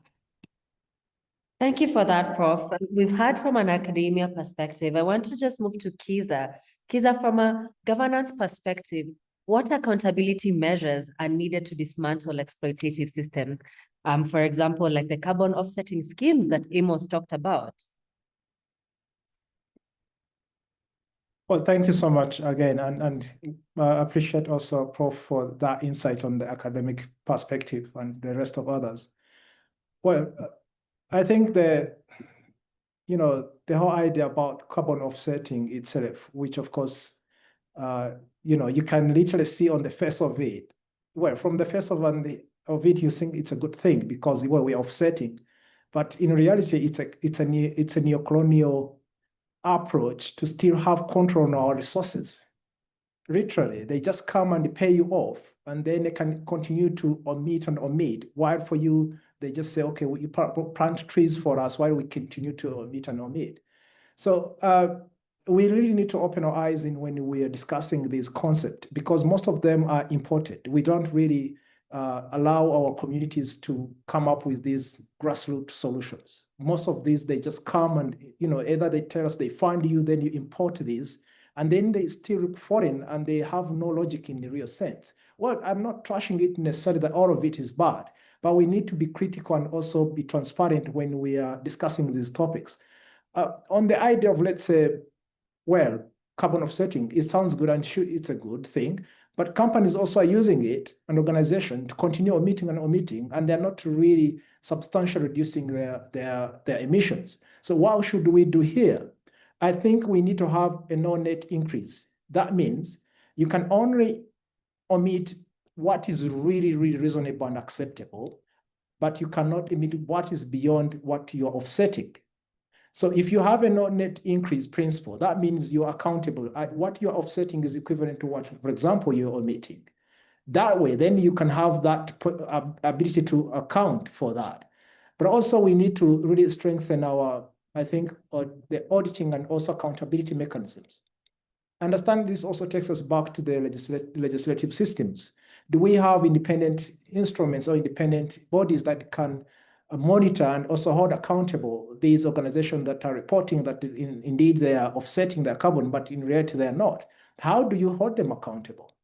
Speaker 1: Thank you for that, Prof. We've heard from an academia perspective. I want to just move to Kiza. Kiza, from a governance perspective, what accountability measures are needed to dismantle exploitative systems? For example, like the carbon offsetting schemes that Amos talked about.
Speaker 6: Well, thank you so much again, and I appreciate also, Prof, for that insight on the academic perspective and the rest of others. Well, I think the whole idea about carbon offsetting itself, which of course, you can literally see on the face of it. Well, from the face of it, you think it's a good thing because we're offsetting, but in reality, it's a neocolonial approach to still have control on our resources. Literally, they just come and pay you off, and then they can continue to omit and omit. While for you, they just say, okay, well, you plant trees for us while we continue to omit and omit. So we really need to open our eyes when we are discussing this concept, because most of them are imported. We don't really allow our communities to come up with these grassroots solutions. Most of these, they just come and, either they tell us they find you, then you import these, and then they still look foreign and they have no logic in the real sense. Well, I'm not trashing it necessarily that all of it is bad, but we need to be critical and also be transparent when we are discussing these topics. On the idea of, let's say, well, carbon offsetting, it sounds good and it's a good thing, but companies also are using it, an organization, to continue omitting, and they're not really substantially reducing their emissions. So what should we do here? I think we need to have a no net increase. That means you can only omit what is really, really reasonable and acceptable, but you cannot emit what is beyond what you're offsetting. So if you have a no net increase principle, that means you're accountable. What you're offsetting is equivalent to what, for example, you're omitting. That way, then you can have that ability to account for that. But also we need to really strengthen our I think, the auditing and also accountability mechanisms. Understand this also takes us back to the legislative systems. Do we have independent instruments or independent bodies that can monitor and also hold accountable these organizations that are reporting that indeed they are offsetting their carbon, but in reality they are not? How do you hold them accountable?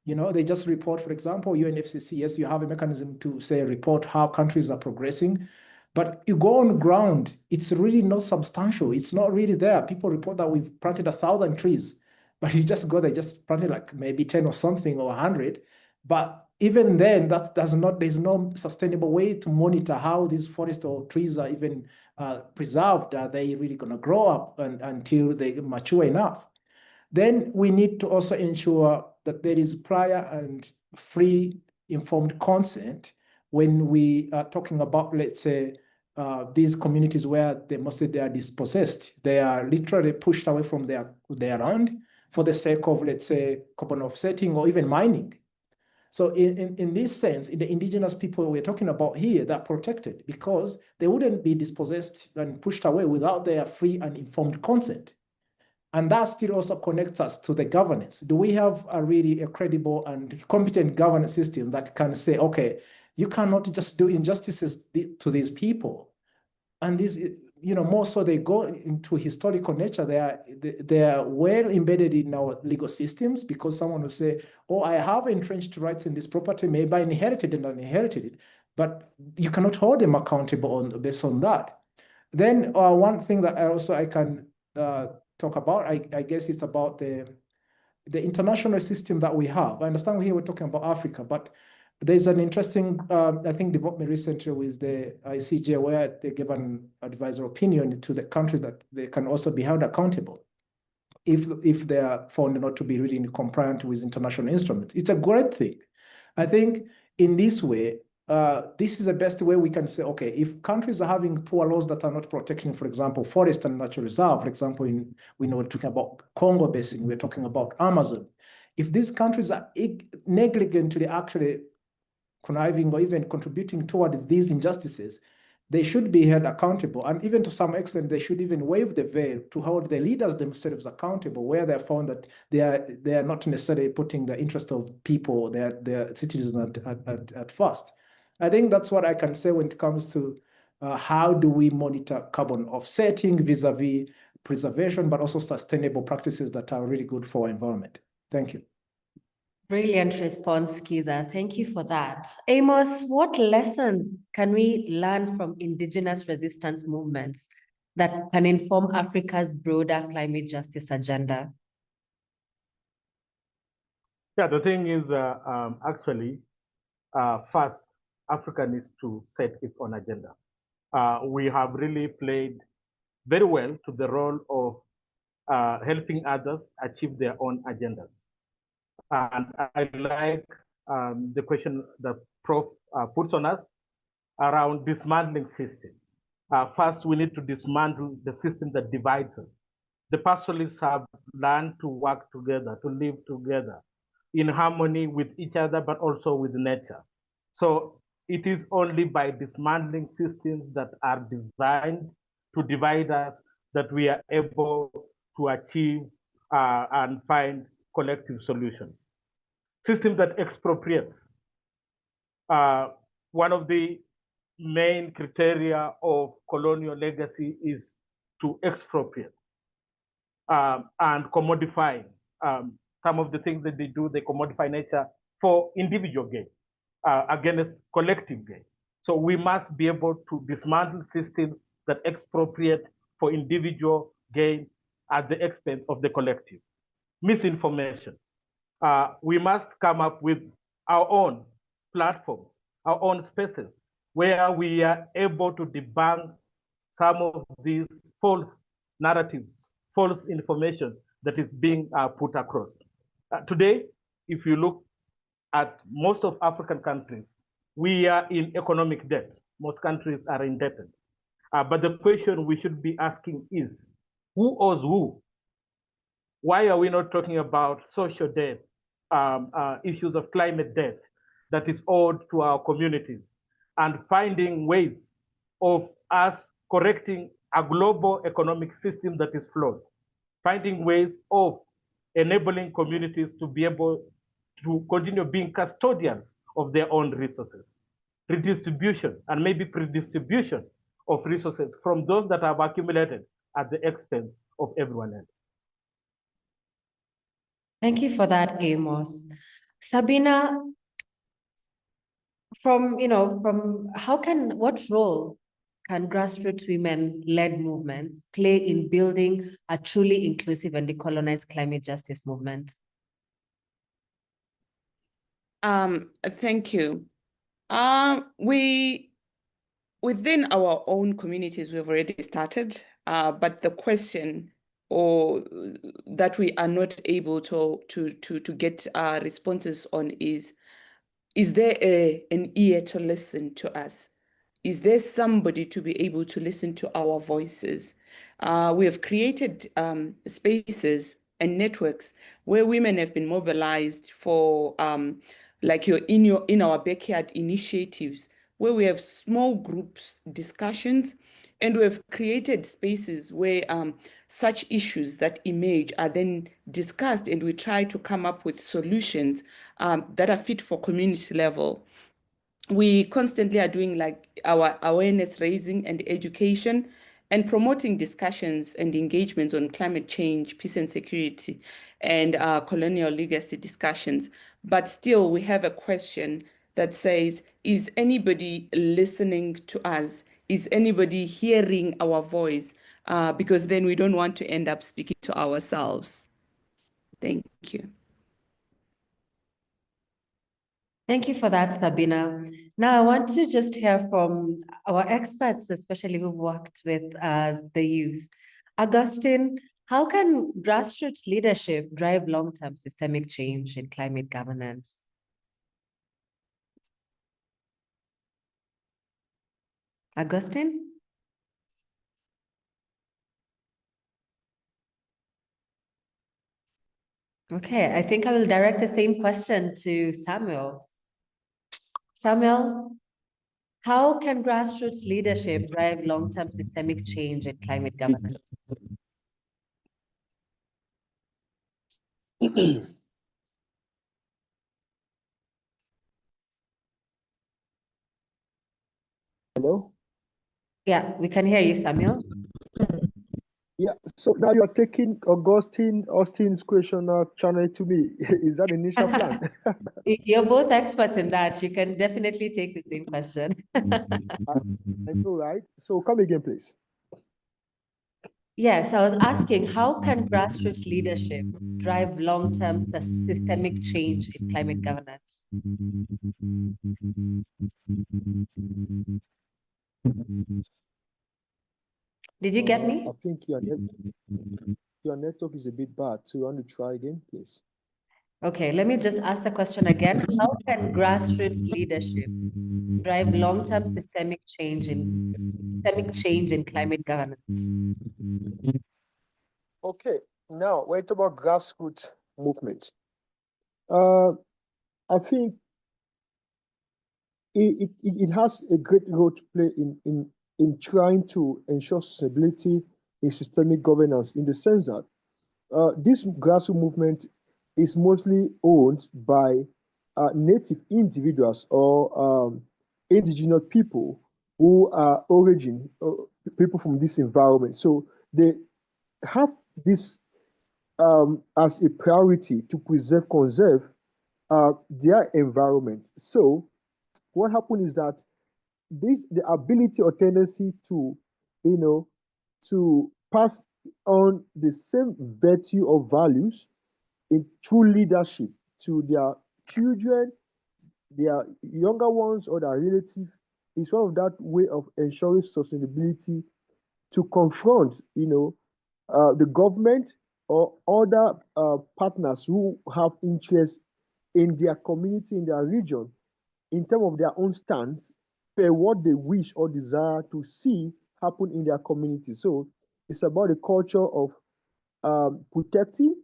Speaker 6: You know, they just report, for example, UNFCCC, yes, you have a mechanism to say report how countries are progressing, but you go on ground, it's really not substantial. It's not really there. People report that we've planted 1,000 trees, but you just go there, just planted like maybe 10 or something or 100. But even then, there's no sustainable way to monitor how these forests or trees are even preserved. Are they really going to grow up until they mature enough? Then we need to also ensure that there is prior and free informed consent when we are talking about, let's say, these communities where they are dispossessed. They are literally pushed away from their land for the sake of, let's say, carbon offsetting or even mining. So in this sense, in the indigenous people we're talking about here, they're protected because they wouldn't be dispossessed and pushed away without their free and informed consent. And that still also connects us to the governance. Do we have a credible and competent governance system that can say, okay, you cannot just do injustices to these people? And this, you know, more so they go into historical nature. They are well embedded in our legal systems because someone will say, oh, I have entrenched rights in this property, maybe I inherited it and inherited it, but you cannot hold them accountable based on that. Then one thing that I can talk about, I guess it's about the international system that we have. I understand here we're talking about Africa, but there's an interesting, I think, development recently with the ICJ where they give an advisory opinion to the countries that they can also be held accountable if they are found not to be really compliant with international instruments. It's a great thing. I think in this way, this is the best way we can say, okay, if countries are having poor laws that are not protecting, for example, forest and natural reserve, for example, we're talking about Congo Basin, we're talking about Amazon. If these countries are negligently actually conniving or even contributing toward these injustices, they should be held accountable. And even to some extent, they should even waive the veil to hold the leaders themselves accountable where they found that they are not necessarily putting the interest of people, their citizens at first. I think that's what I can say when it comes to how do we monitor carbon offsetting vis-a-vis preservation, but also sustainable practices that are really good for our environment. Thank you.
Speaker 1: Brilliant response, Kiza. Thank you for that. Amos, what lessons can we learn from indigenous resistance movements that can inform Africa's broader climate justice agenda?
Speaker 7: Yeah, the thing is, actually, first, Africa needs to set its own agenda. We have really played very well to the role of helping others achieve their own agendas. And I like the question that Prof puts on us around dismantling systems. First, we need to dismantle the system that divides us. The pastoralists have learned to work together, to live together in harmony with each other, but also with nature. So it is only by dismantling systems that are designed to divide us that we are able to achieve and find collective solutions. System that expropriates. One of the main criteria of colonial legacy is to expropriate and commodify. Some of the things that they do, they commodify nature for individual gain against collective gain. So we must be able to dismantle systems that expropriate for individual gain at the expense of the collective. Misinformation. We must come up with our own platforms, our own spaces, where we are able to debunk some of these false narratives, false information that is being put across. Today, if you look at most of African countries, we are in economic debt. Most countries are indebted. But the question we should be asking is, who owes who? Why are we not talking about social debt, issues of climate debt that is owed to our communities, and finding ways of us correcting a global economic system that is flawed, finding ways of enabling communities to be able to continue being custodians of their own resources, redistribution and maybe redistribution of resources from those that have accumulated at the expense of everyone else.
Speaker 1: Thank you for that, Amos. Sabina, what role can grassroots women-led movements play in building a truly inclusive and decolonized climate justice movement?
Speaker 8: Thank you. Within our own communities, we've already started, but the question that we are not able to get responses on is there an ear to listen to us? Is there somebody to be able to listen to our voices? We have created spaces and networks where women have been mobilized for like in our backyard initiatives, where we have small groups discussions, and we have created spaces where such issues that emerge are then discussed, and we try to come up with solutions that are fit for community level. We constantly are doing like our awareness raising and education and promoting discussions and engagements on climate change, peace and security, and colonial legacy discussions. But still, we have a question that says, is anybody listening to us? Is anybody hearing our voice? Because then we don't want to end up speaking to ourselves. Thank you.
Speaker 1: Thank you for that, Sabina. Now, I want to just hear from our experts, especially who worked with the youth. Augustine, how can grassroots leadership drive long-term systemic change in climate governance? Augustine? Okay, I think I will direct the same question to Samuel. Samuel, how can grassroots leadership drive long-term systemic change in climate governance?
Speaker 5: Hello?
Speaker 1: Yeah, we can hear you, Samuel.
Speaker 5: Yeah, so now you're taking Austin's question channel to me. Is that the initial plan?
Speaker 1: You're both experts in that. You can definitely take the same question.
Speaker 5: I know, right? So come again, please.
Speaker 1: Yes, I was asking, how can grassroots leadership drive long-term systemic change in climate governance? Did you get me?
Speaker 5: I think your network is a bit bad, so you want to try again, please?
Speaker 1: Okay, let me just ask the question again. How can grassroots leadership drive long-term systemic change in climate governance?
Speaker 5: Okay, now when you talk about grassroots movement, I think it has a great role to play in trying to ensure sustainability in systemic governance, in the sense that this grassroots movement is mostly owned by native individuals or indigenous people who are people from this environment. So they have this as a priority to conserve their environment. So what happened is that the ability or tendency to, to pass on the same virtue or values in true leadership to their children, their younger ones, or their relatives is one of that way of ensuring sustainability to confront, the government or other partners who have interest in their community, in their region, in terms of their own stance, per what they wish or desire to see happen in their community. So it's about the culture of protecting,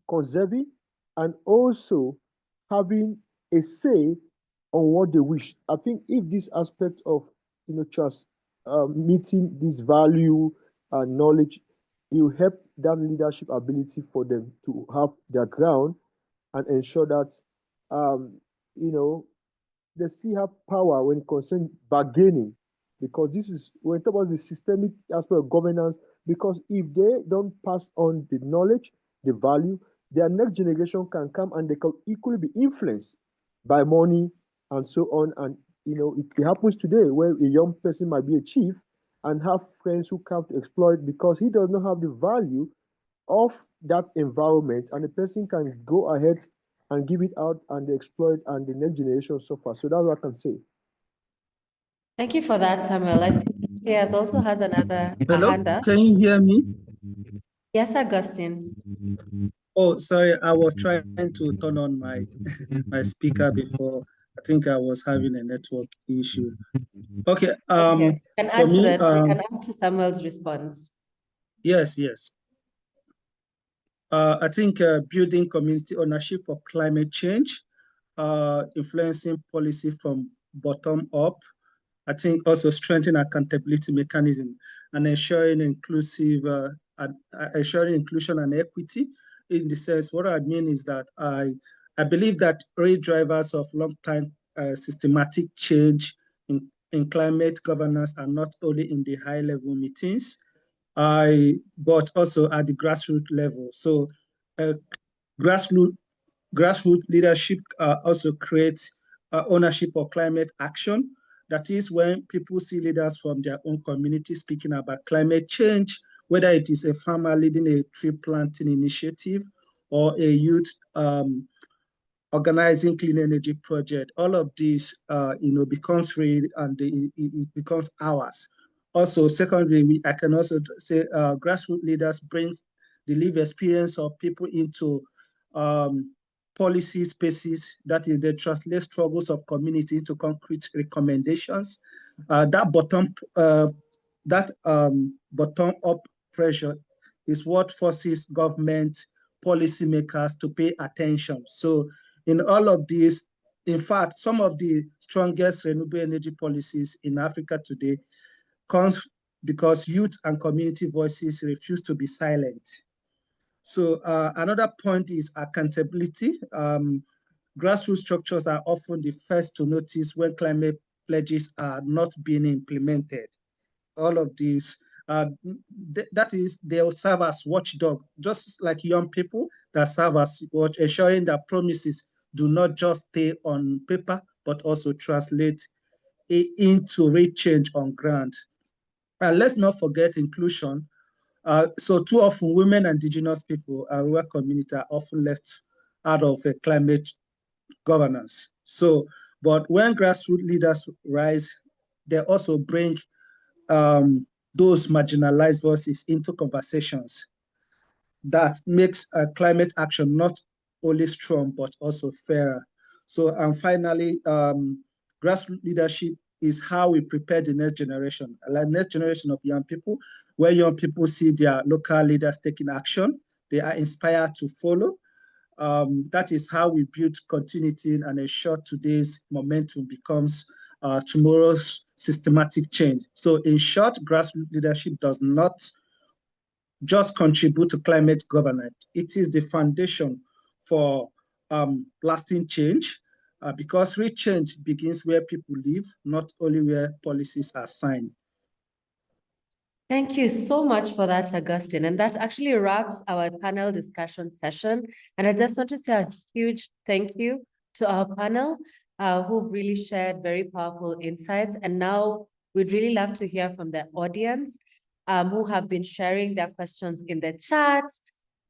Speaker 5: conserving, and also having a say on what they wish. I think if this aspect of, trust meeting this value and knowledge, it will help that leadership ability for them to have their ground and ensure that, you know, they still have power when it concerns bargaining, because this is when we talk about the systemic aspect of governance. Because if they don't pass on the knowledge, the value, their next generation can come and they can equally be influenced by money and so on. And it happens today where a young person might be a chief and have friends who come to exploit because he does not have the value of that environment, and the person can go ahead and give it out and they exploit, and the next generation suffer. So that's what I can say.
Speaker 1: Thank you for that, Samuel. I see Piers also has another
Speaker 4: Hello,
Speaker 1: hand up.
Speaker 4: can you hear me?
Speaker 1: Yes, Augustine.
Speaker 4: Oh, sorry, I was trying to turn on my my speaker before. I think I was having a network issue. Okay,
Speaker 1: Yes, you can
Speaker 4: for
Speaker 1: add to
Speaker 4: me,
Speaker 1: that. You can add to Samuel's response.
Speaker 4: yes. I think building community ownership for climate change, influencing policy from bottom up. I think also strengthen accountability mechanism and ensuring ensuring inclusion and equity. In the sense, what I mean is that I believe that real drivers of long-time systematic change in climate governance are not only in the high-level meetings, but also at the grassroots level. So grassroots leadership also creates ownership of climate action. That is when people see leaders from their own community speaking about climate change, whether it is a farmer leading a tree planting initiative or a youth organizing clean energy project. All of this, becomes real and it becomes ours. Also, secondly, I can also say grassroots leaders bring the lived experience of people into policy spaces. That is, they translate struggles of community into concrete recommendations. That bottom up pressure is what forces government policymakers to pay attention. So in all of these, in fact, some of the strongest renewable energy policies in Africa today comes because youth and community voices refuse to be silent. So another point is accountability. Grassroots structures are often the first to notice when climate pledges are not being implemented. All of these, that is, they'll serve as watchdog, just like young people that serve as watch, ensuring that promises do not just stay on paper, but also translate into real change on ground. And let's not forget inclusion. So too often, women and Indigenous people and rural community are often left out of climate governance. So, but when grassroots leaders rise, they also bring those marginalized voices into conversations that makes climate action not only strong, but also fairer. So, and finally, grassroots leadership is how we prepare the next generation, like next generation of young people, where young people see their local leaders taking action, they are inspired to follow. That is how we build continuity and ensure today's momentum becomes tomorrow's systematic change. So in short, grassroots leadership does not just contribute to climate governance. It is the foundation for lasting change because real change begins where people live, not only where policies are signed.
Speaker 1: Thank you so much for that, Augustine. And that actually wraps our panel discussion session. And I just want to say a huge thank you to our panel who've really shared very powerful insights. And now we'd really love to hear from the audience who have been sharing their questions in the chat.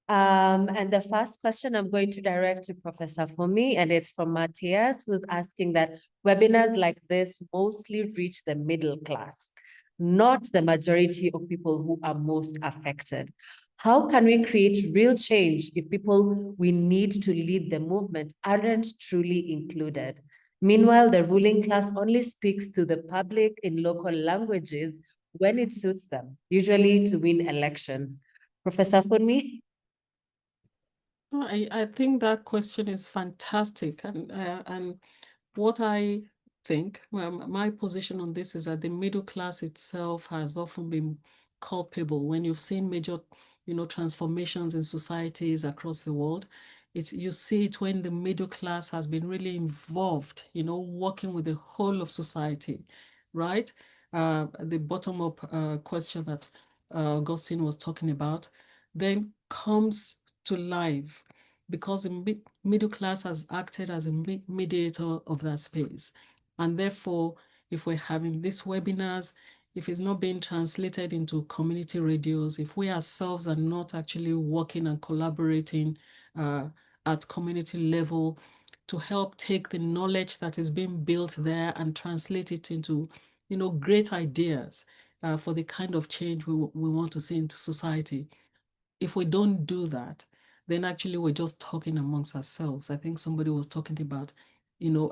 Speaker 1: And the first question I'm going to direct to Professor Fumi, and it's from Matthias, who's asking that webinars like this mostly reach the middle class, not the majority of people who are most affected. How can we create real change if people we need to lead the movement aren't truly included? Meanwhile, the ruling class only speaks to the public in local languages when it suits them, usually to win elections. Professor Funmi?
Speaker 3: I think that question is fantastic. And what I think, well, my position on this is that the middle class itself has often been culpable. When you've seen major, transformations in societies across the world, you see it when the middle class has been really involved, working with the whole of society, right? The bottom-up question that Augustine was talking about then comes to life because the middle class has acted as a mediator of that space. And therefore, if we're having these webinars, if it's not being translated into community radios, if we ourselves are not actually working and collaborating at community level to help take the knowledge that is being built there and translate it into, great ideas for the kind of change we want to see into society. If we don't do that, then actually we're just talking amongst ourselves. I think somebody was talking about,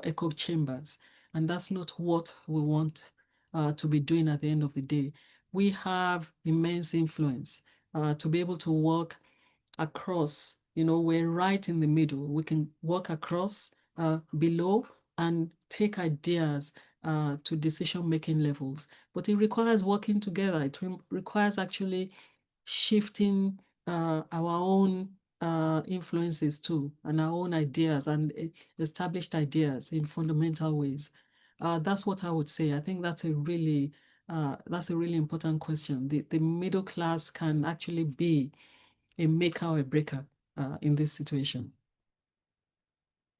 Speaker 3: echo chambers, and that's not what we want to be doing at the end of the day. We have immense influence to be able to work across, we're right in the middle. We can work across, below, and take ideas to decision-making levels. But it requires working together. It requires actually shifting our own influences too, and our own ideas and established ideas in fundamental ways. That's what I would say. I think that's a really important question. The middle class can actually be a maker or a breaker in this situation.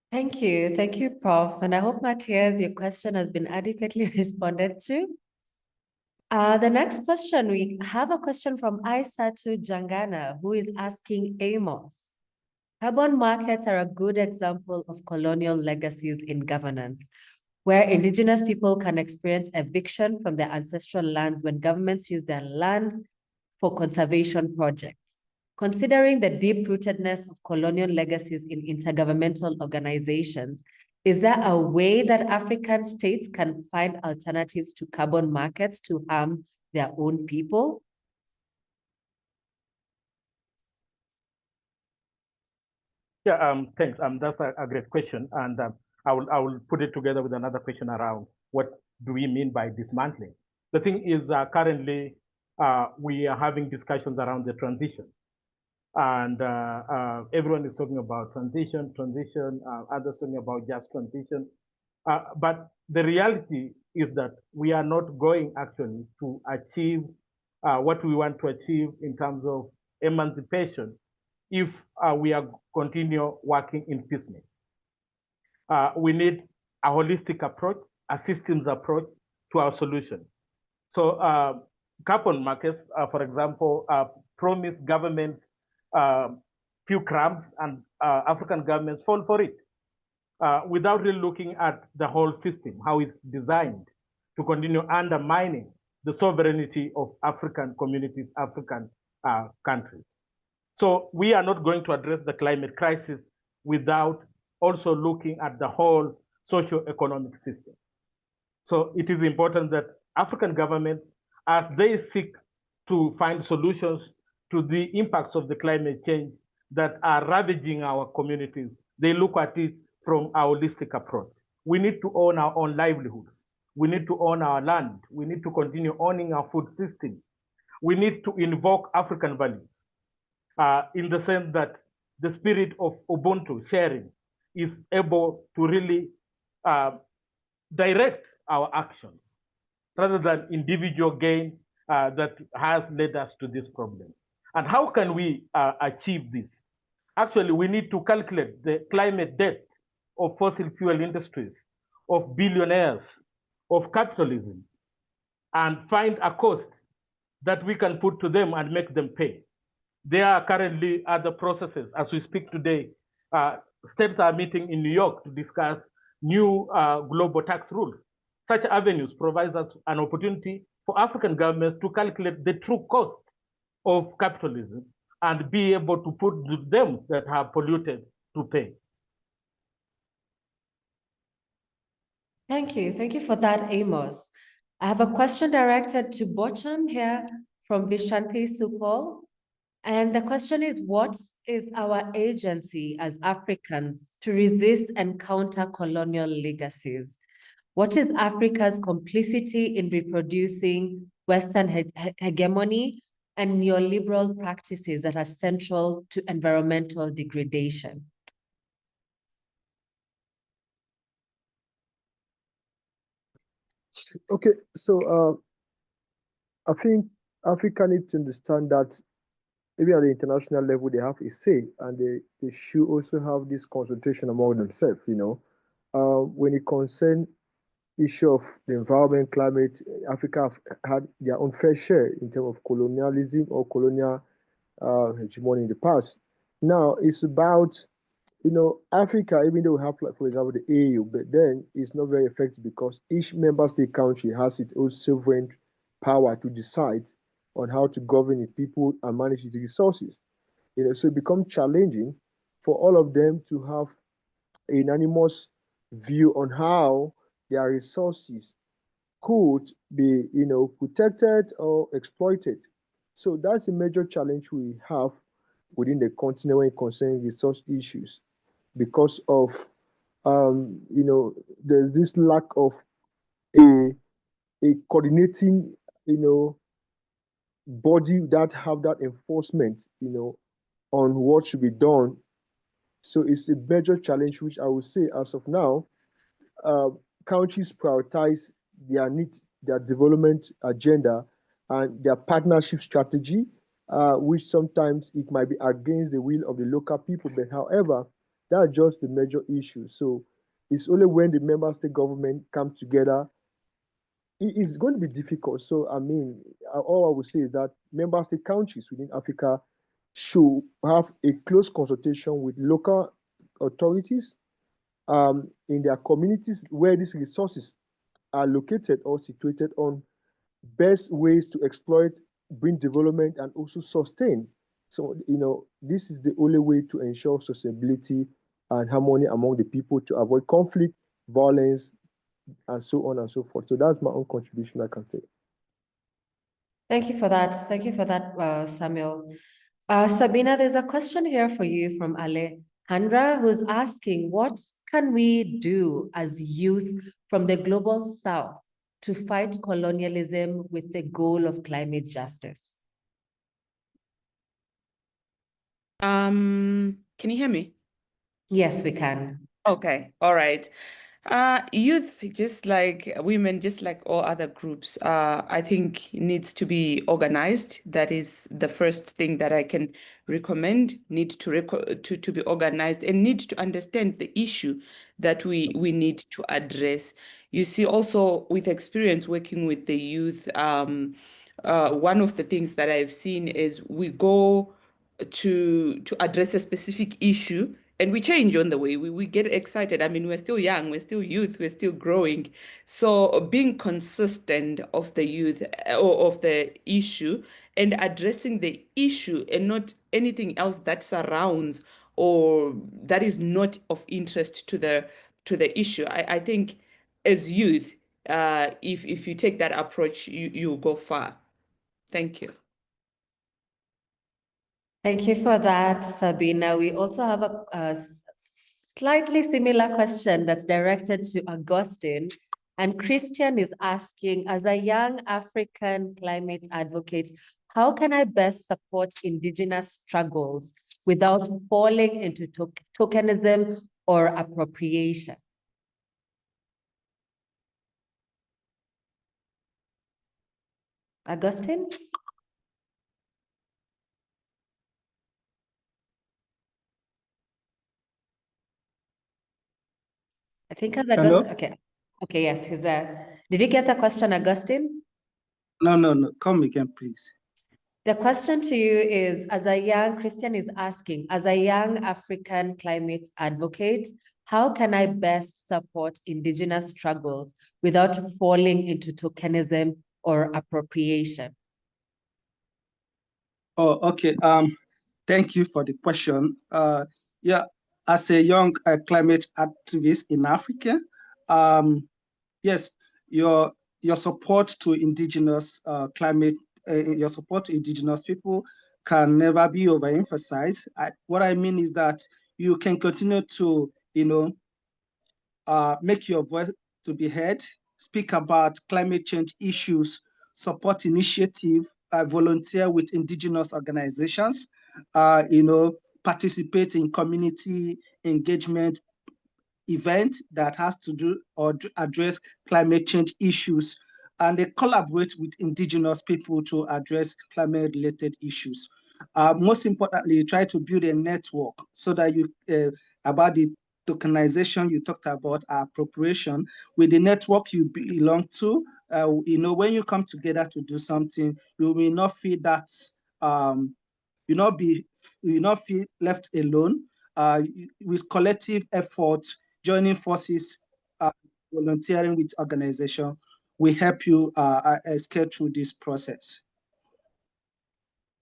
Speaker 1: Thank you. Thank you, Prof. And I hope, Matthias, your question has been adequately responded to. The next question, we have a question from Aisatu Jangana, who is asking Amos. Carbon markets are a good example of colonial legacies in governance, where Indigenous people can experience eviction from their ancestral lands when governments use their land for conservation projects. Considering the deep-rootedness of colonial legacies in intergovernmental organizations, is there a way that African states can find alternatives to carbon markets to harm their own people?
Speaker 7: Yeah, thanks. That's a great question, and I will put it together with another question around what do we mean by dismantling. The thing is that currently we are having discussions around the transition, and everyone is talking about transition, others talking about just transition. But the reality is that we are not going actually to achieve what we want to achieve in terms of emancipation if we are continue working in piecemeal. We need a holistic approach, a systems approach to our solutions. So carbon markets, for example, promise governments few crumbs, and African governments fall for it without really looking at the whole system, how it's designed to continue undermining the sovereignty of African communities, African countries. So we are not going to address the climate crisis without also looking at the whole socio-economic system. So it is important that African governments, as they seek to find solutions to the impacts of the climate change that are ravaging our communities, they look at it from a holistic approach. We need to own our own livelihoods. We need to own our land. We need to continue owning our food systems. We need to invoke African values in the sense that the spirit of Ubuntu sharing is able to really direct our actions rather than individual gain that has led us to this problem. And how can we achieve this? Actually, we need to calculate the climate debt of fossil fuel industries, of billionaires, of capitalism, and find a cost that we can put to them and make them pay. There are currently other processes. As we speak today, states are meeting in New York to discuss new global tax rules. Such avenues provide us an opportunity for African governments to calculate the true cost of capitalism and be able to put them that have polluted to pay.
Speaker 1: Thank you. Thank you for that, Amos. I have a question directed to Bochum here from Vishanti Supol. And the question is, what is our agency as Africans to resist and counter colonial legacies? What is Africa's complicity in reproducing Western hegemony and neoliberal practices that are central to environmental degradation?
Speaker 5: Okay, so I think Africa needs to understand that maybe at the international level they have a say, and they should also have this consultation among themselves. When it concerns issue of the environment, climate, Africa have had their own fair share in terms of colonialism or colonial hegemony in the past. Now it's about, Africa, even though we have, like, for example, the AU, but then it's not very effective because each member state country has its own sovereign power to decide on how to govern its people and manage its resources. So it becomes challenging for all of them to have a unanimous view on how their resources could be, protected or exploited. So that's a major challenge we have within the continent when it concerns resource issues, because of there's this lack of a coordinating, body that have that enforcement, on what should be done. So it's a major challenge, which I would say as of now, uh, countries prioritize their needs, their development agenda, and their partnership strategy, which sometimes it might be against the will of the local people. But however, that's just the major issue. So it's only when the member state government come together, it is going to be difficult. So I mean, all I would say is that member state countries within Africa should have a close consultation with local authorities in their communities where these resources are located or situated, on best ways to exploit, bring development, and also sustain. So, this is the only way to ensure sustainability and harmony among the people, to avoid conflict, violence, and so on and so forth. So that's my own contribution I can say.
Speaker 1: Thank you for that. Thank you for that, Samuel. Sabina, there's a question here for you from Alejandra, who's asking, what can we do as youth from the global south to fight colonialism with the goal of climate justice?
Speaker 8: Can you hear me?
Speaker 1: Yes, we can.
Speaker 8: Okay, all right. Youth, just like women, just like all other groups, I think needs to be organized. That is the first thing that I can recommend. Need to be organized and need to understand the issue that we need to address. You see, also with experience working with the youth, one of the things that I've seen is we go to address a specific issue and we change on the way. We get excited. I mean, we're still young, we're still youth, we're still growing. So being consistent of the youth or of the issue and addressing the issue and not anything else that surrounds or that is not of interest to the issue. I think as youth, if you take that approach, you'll go far. Thank you.
Speaker 1: Thank you for that, Sabina. We also have a slightly similar question that's directed to Augustine. And Christian is asking, as a young African climate advocate, how can I best support Indigenous struggles without falling into tokenism or appropriation? Augustine? I think as Augustine, okay. Okay, yes, he's there. Did you get the question, Augustine?
Speaker 4: No. Come again, please.
Speaker 1: The question to you is, Christian is asking, as a young African climate advocate, how can I best support Indigenous struggles without falling into tokenism or appropriation?
Speaker 4: Oh, okay. Thank you for the question. Yeah, as a young climate activist in Africa, yes, your support to Indigenous climate, your support to Indigenous people can never be overemphasized. What I mean is that you can continue to, make your voice to be heard, speak about climate change issues, support initiative, volunteer with Indigenous organizations, participate in community engagement event that has to do or address climate change issues, and they collaborate with Indigenous people to address climate-related issues. Most importantly, try to build a network so that about the tokenization you talked about, appropriation, with the network you belong to, when you come together to do something, you will not feel that, you will not feel left alone. With collective effort, joining forces, volunteering with organization, will help you escape through this process.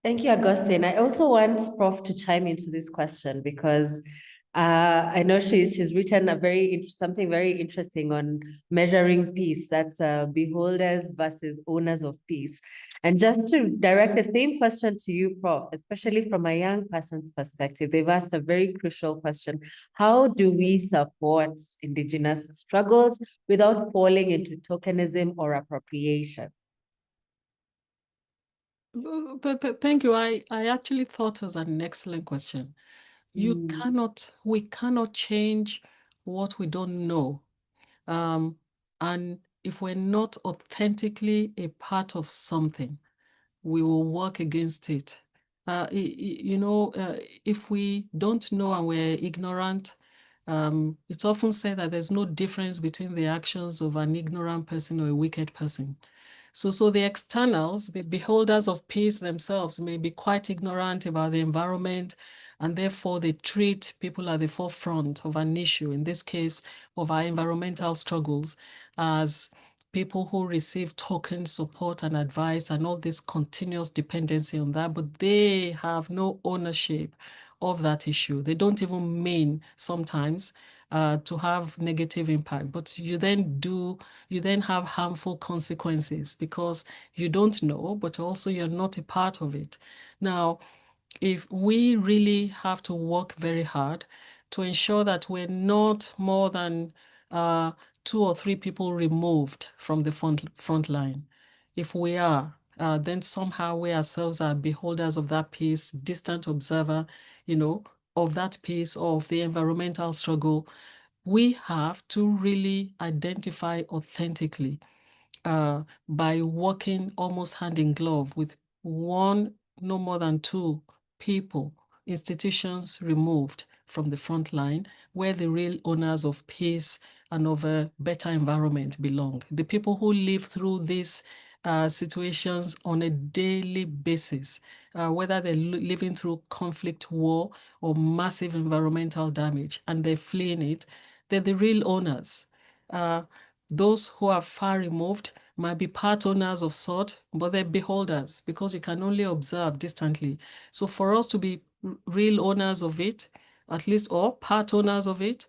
Speaker 1: Thank you, Augustine. I also want Prof to chime into this question because I know she's written something very interesting on measuring peace. That's beholders versus owners of peace. And just to direct the same question to you, Prof, especially from a young person's perspective, they've asked a very crucial question. How do we support Indigenous struggles without falling into tokenism or appropriation?
Speaker 3: Thank you. I actually thought it was an excellent question. We cannot change what we don't know. And if we're not authentically a part of something, we will work against it. If we don't know and we're ignorant, it's often said that there's no difference between the actions of an ignorant person or a wicked person. So the externals, the beholders of peace themselves may be quite ignorant about the environment, and therefore they treat people at the forefront of an issue, in this case of our environmental struggles, as people who receive token support and advice and all this continuous dependency on that, but they have no ownership of that issue. They don't even mean sometimes to have negative impact, but you then have harmful consequences because you don't know, but also you're not a part of it. Now, if we really have to work very hard to ensure that we're not more than 2 or 3 people removed from the front line. If we are, then somehow we ourselves are beholders of that peace, distant observer, of that peace, of the environmental struggle. We have to really identify authentically by working almost hand in glove with no more than 2 people, institutions removed from the front line, where the real owners of peace and of a better environment belong. The people who live through these situations on a daily basis, whether they're living through conflict, war, or massive environmental damage, and they're fleeing it, they're the real owners. Those who are far removed might be part owners of sort, but they're beholders because you can only observe distantly. So for us to be real owners of it, at least, or part owners of it,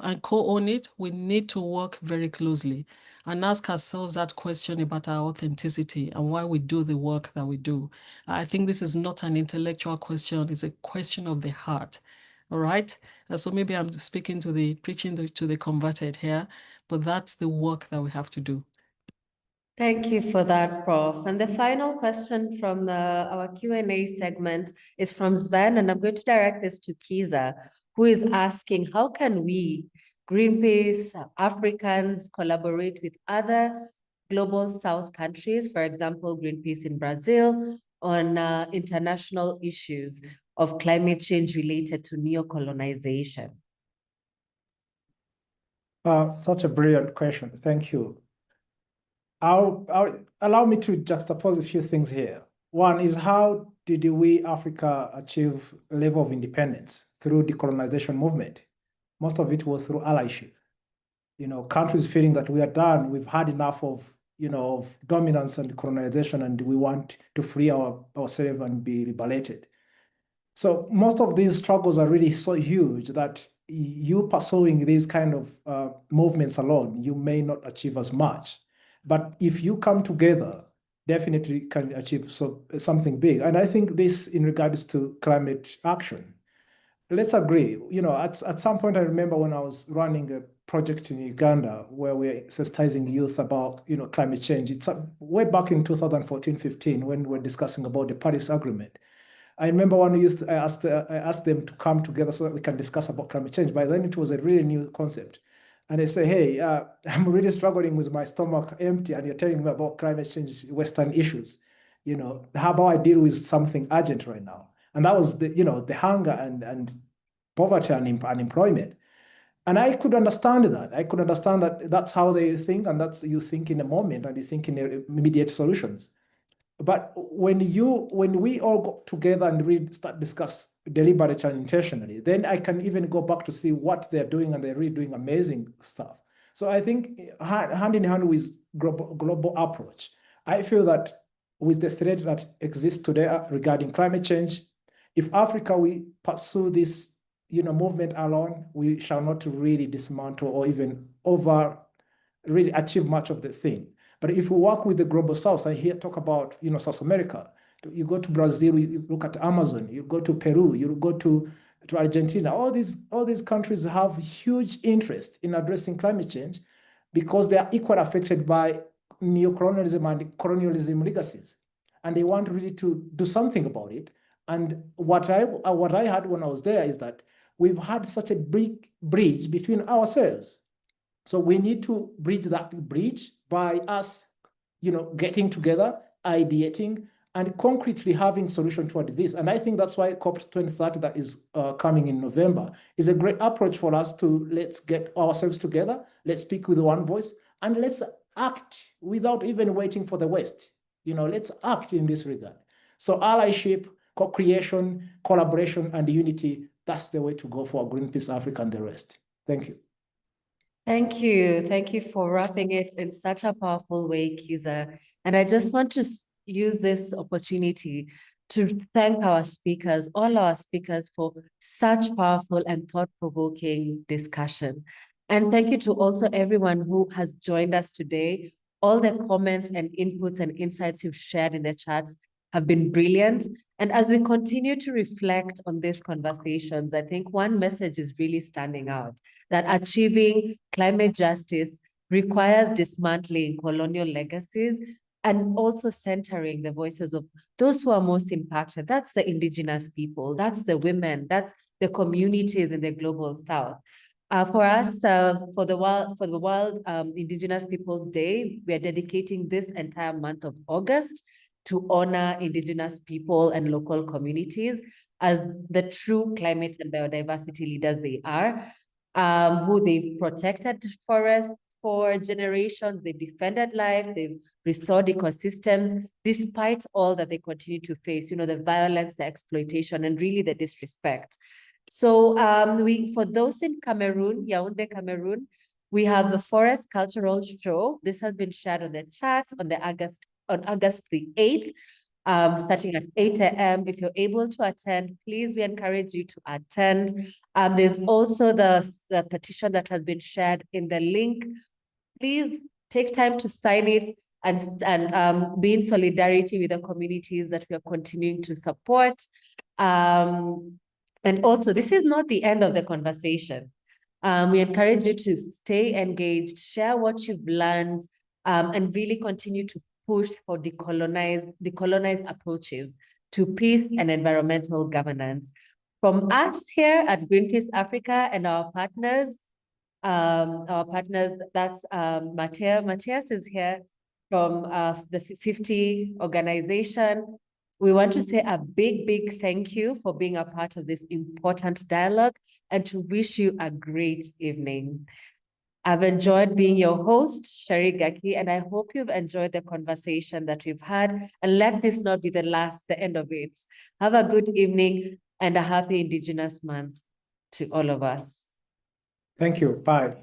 Speaker 3: and co-own it, we need to work very closely and ask ourselves that question about our authenticity and why we do the work that we do. I think this is not an intellectual question, it's a question of the heart. All right? So maybe I'm preaching to the converted here, but that's the work that we have to do.
Speaker 1: Thank you for that, Prof. And the final question from our Q&A segment is from Sven, and I'm going to direct this to Kiza, who is asking, how can we, Greenpeace, Africans, collaborate with other global South countries, for example, Greenpeace in Brazil, on international issues of climate change related to neocolonization?
Speaker 6: Such a brilliant question. Thank you. Allow me to juxtapose a few things here. One is, how did we, Africa, achieve a level of independence through decolonization movement? Most of it was through allyship. Countries feeling that we are done, we've had enough of dominance and colonization, and we want to free ourselves and be liberated. So most of these struggles are really so huge that you pursuing these kind of movements alone, you may not achieve as much. But if you come together, definitely can achieve something big. And I think this in regards to climate action. Let's agree, at some point I remember when I was running project in Uganda where we're sensitizing youth about, climate change. It's way back in 2014-15 when we were discussing about the Paris Agreement. I remember one youth, I asked them to come together so that we can discuss about climate change. By then it was a really new concept. And they say, hey, I'm really struggling with my stomach empty and you're telling me about climate change, Western issues. How about I deal with something urgent right now? And that was the hunger and poverty and unemployment. And I could understand that. I could understand that that's how they think, and that's you think in a moment and you think in immediate solutions. But when we all go together and really start discuss deliberately and intentionally, then I can even go back to see what they're doing, and they're really doing amazing stuff. So I think hand in hand with global approach, I feel that with the threat that exists today regarding climate change, if Africa we pursue this movement alone, we shall not really dismantle or even really achieve much of the thing. But if we work with the global south, I hear talk about South America. You go to Brazil, you look at Amazon. You go to Peru, you go to Argentina. All these countries have huge interest in addressing climate change because they are equally affected by neocolonialism and colonialism legacies, and they want really to do something about it. And what I had when I was there is that we've had such a big bridge between ourselves. So we need to bridge that bridge by us, getting together, ideating, and concretely having solution toward this. And I think that's why COP 2030 that is coming in November is a great approach for us to let's get ourselves together, let's speak with one voice, and let's act without even waiting for the West. Let's act in this regard. So allyship, co-creation, collaboration, and unity, that's the way to go for Greenpeace Africa and the rest. Thank you.
Speaker 1: Thank you. Thank you for wrapping it in such a powerful way, Kiza. And I just want to use this opportunity to thank our speakers, all our speakers, for such powerful and thought-provoking discussion. And thank you to also everyone who has joined us today. All the comments and inputs and insights you've shared in the chats have been brilliant. And as we continue to reflect on these conversations, I think one message is really standing out, that achieving climate justice requires dismantling colonial legacies and also centering the voices of those who are most impacted. That's the Indigenous people, that's the women, that's the communities in the global South. For us, for the World Indigenous Peoples Day, we are dedicating this entire month of August to honor Indigenous people and local communities as the true climate and biodiversity leaders they are, who they've protected forests for generations, they've defended life, they've restored ecosystems, despite all that they continue to face, the violence, the exploitation, and really the disrespect. So for those in Cameroon, Yaoundé, Cameroon, we have the Forest Cultural Show. This has been shared on the chat on August the 8th, starting at 8 a.m. If you're able to attend, please, we encourage you to attend. There's also the petition that has been shared in the link. Please take time to sign it and be in solidarity with the communities that we are continuing to support. And also, this is not the end of the conversation. We encourage you to stay engaged, share what you've learned, and really continue to push for decolonized approaches to peace and environmental governance. From us here at Greenpeace Africa and our partners, that's Matthias is here from the 50 organization. We want to say a big thank you for being a part of this important dialogue and to wish you a great evening. I've enjoyed being your host, Sherry Gaki, and I hope you've enjoyed the conversation that we've had. And let this not be the end of it. Have a good evening and a happy Indigenous month to all of us.
Speaker 6: Thank you. Bye.